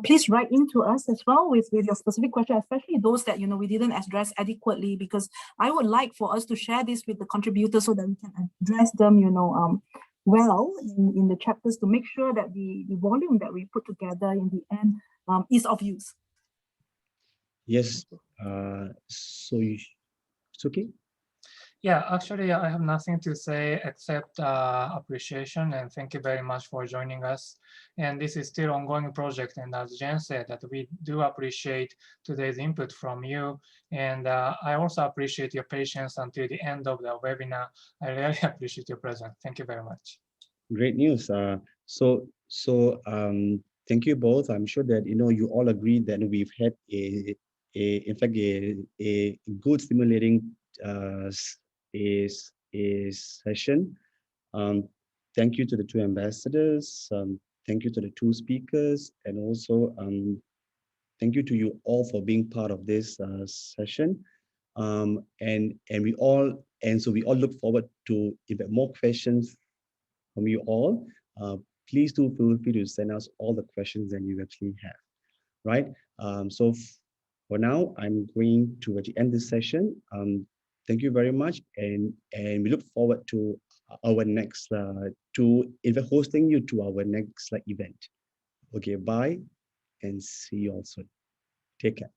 please write into us as well with your specific question, especially those that we didn't address adequately, because I would like for us to share this with the contributors so that we can address them well in the chapters, to make sure that the volume that we put together in the end is of use. Yes. So it's okay. Yeah, actually, I have nothing to say except appreciation, and thank you very much for joining us. And this is still ongoing project, and as Jen said, that we do appreciate today's input from you. And I also appreciate your patience until the end of the webinar. I really appreciate your presence. Thank you very much. Great news. Thank you both. I'm sure that you all agree that we've had a good, stimulating session. Thank you to the two ambassadors. Thank you to the two speakers, and also thank you to you all for being part of this session. So we all look forward to more questions from you all. Please do feel free to send us all the questions that you actually have. Right. So for now, I'm going to actually end this session. Thank you very much, and we look forward to our next hosting you to our next event. Okay, bye, and see you all soon. Take care.